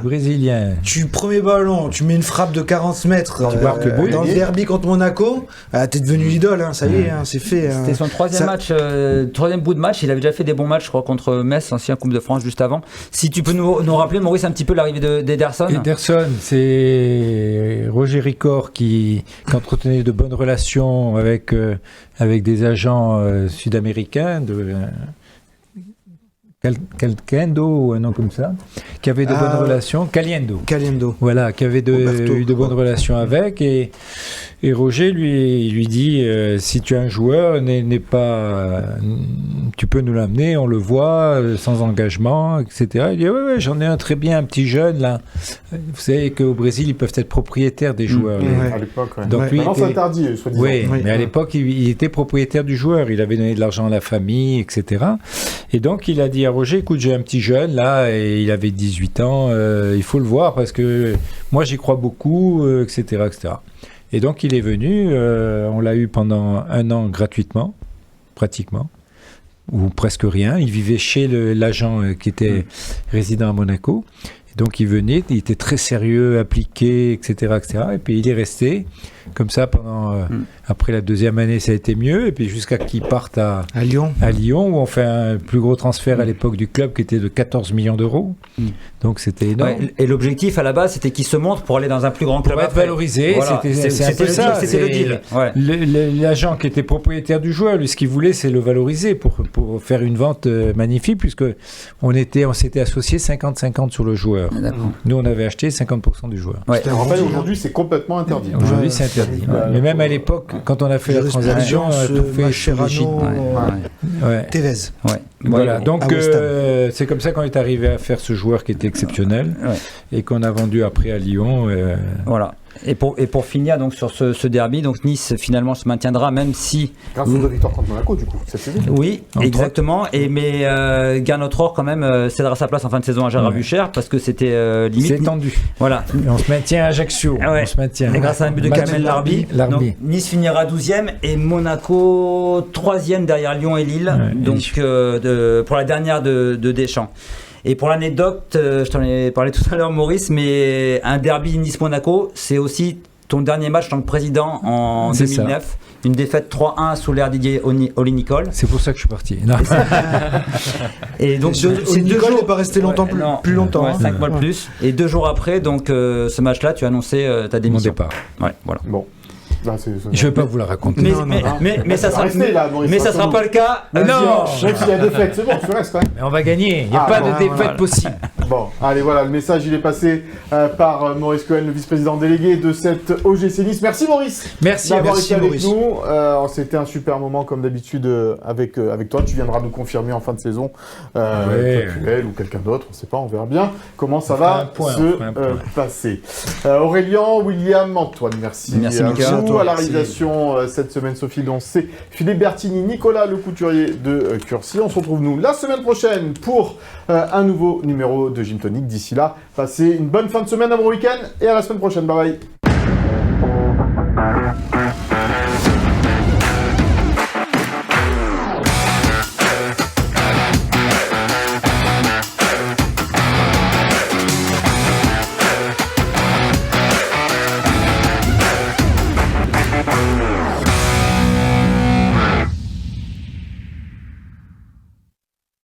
Premier ballon, tu mets une frappe de 40 mètres dans le derby contre Monaco. T'es devenu l'idole, hein, ça y est, c'est fait. C'était son 3e match, 3e bout de match. Il avait déjà fait des bons matchs, je crois, contre Metz, ancien Coupe de France juste avant. Si tu peux nous rappeler, Maurice, un petit peu l'arrivée d'Ederson. Ederson, c'est Roger Ricord qui entretenait de bonnes relations avec des agents sud-américains de Calcendo ou un nom comme ça, qui avait de bonnes relations. Caliendo. Voilà, qui avait eu de bonnes relations avec. Et Roger lui dit si tu as un joueur, tu peux nous l'amener, on le voit, sans engagement, etc. Il dit ouais, j'en ai un très bien, un petit jeune là. Vous savez qu'au Brésil, ils peuvent être propriétaires des joueurs. À l'époque, ouais. Donc lui, c'est interdit, soi-disant. Oui, mais à l'époque, il était propriétaire du joueur. Il avait donné de l'argent à la famille, etc. Et donc, il a dit à Roger, écoute, j'ai un petit jeune là, et il avait 18 ans, il faut le voir parce que moi, j'y crois beaucoup, etc., etc. Et donc, il est venu, on l'a eu pendant 1 an gratuitement, pratiquement, ou presque rien. Il vivait chez l'agent qui était résident à Monaco. Et donc, il venait, il était très sérieux, appliqué, etc., etc. Et puis, il est resté comme ça pendant... Après la 2e année, ça a été mieux. Et puis, jusqu'à qu'il parte à Lyon, où on fait un plus gros transfert à l'époque du club qui était de 14 millions d'euros. Donc, c'était énorme. Ouais, et l'objectif, à la base, c'était qu'il se montre pour aller dans un plus grand club. Pour être valorisé, voilà. c'est un peu ça. C'était le deal. Ouais. L'agent qui était propriétaire du joueur, lui, ce qu'il voulait, c'est le valoriser pour faire une vente magnifique, puisque on s'était associé 50-50 sur le joueur. Nous, on avait acheté 50% du joueur. Ouais. Aujourd'hui, c'est complètement interdit. Aujourd'hui, c'est interdit. Mais même à l'époque, quand on a fait la transaction, tout fait chez Tevez. Voilà, donc c'est comme ça qu'on est arrivé à faire ce joueur qui était exceptionnel et qu'on a vendu après à Lyon. Voilà. Et pour finir donc sur ce derby, donc Nice finalement se maintiendra même si grâce aux victoires contre Monaco du coup cette saison. Oui, exactement. Mais Gernot Rohr quand même cédera sa place en fin de saison à Gérard Bucher parce que c'était limite. C'est tendu. Voilà. On se maintient à Ajaccio. Ouais. On se maintient. Et grâce à un but de Kamel Larbi. Nice finira 12e et Monaco 3e derrière Lyon et Lille. Donc pour la dernière de Deschamps. Et pour l'anecdote, je t'en ai parlé tout à l'heure, Maurice, mais un derby Nice-Monaco, c'est aussi ton dernier match en tant que président en 2009. Ça. Une défaite 3-1 sous l'ère Didier Oli-Nicole. C'est pour ça que je suis parti. Non. Et donc, Oli-Nicole n'est pas resté longtemps plus longtemps. Ouais, 5 mois de plus. Et 2 jours après, donc, ce match-là, tu as annoncé ta démission. Mon départ. Ouais, voilà. Bon. Là, je ne vais pas vous la raconter. Mais ça sera pas le cas. Non. Même s'il y a défaite, c'est bon, tu restes quand même. Mais on va gagner. Il n'y a pas de défaite possible. Bon, allez, voilà, le message, il est passé par Maurice Cohen, le vice-président délégué de cette OGC Nice. Merci Maurice. Merci, d'avoir été avec Maurice. nous. C'était un super moment, comme d'habitude, avec toi. Tu viendras nous confirmer en fin de saison, Puel ou quelqu'un d'autre, on ne sait pas, on verra bien comment ça va se passer. Aurélien, William, Antoine, merci à vous. À la réalisation cette semaine, Sophie Doncé, Philippe Bertini, Nicolas Le Couturier de Curcy. On se retrouve, nous, la semaine prochaine pour un nouveau numéro de Gym Tonic. D'ici là, passez une bonne fin de semaine, un bon week-end et à la semaine prochaine. Bye bye.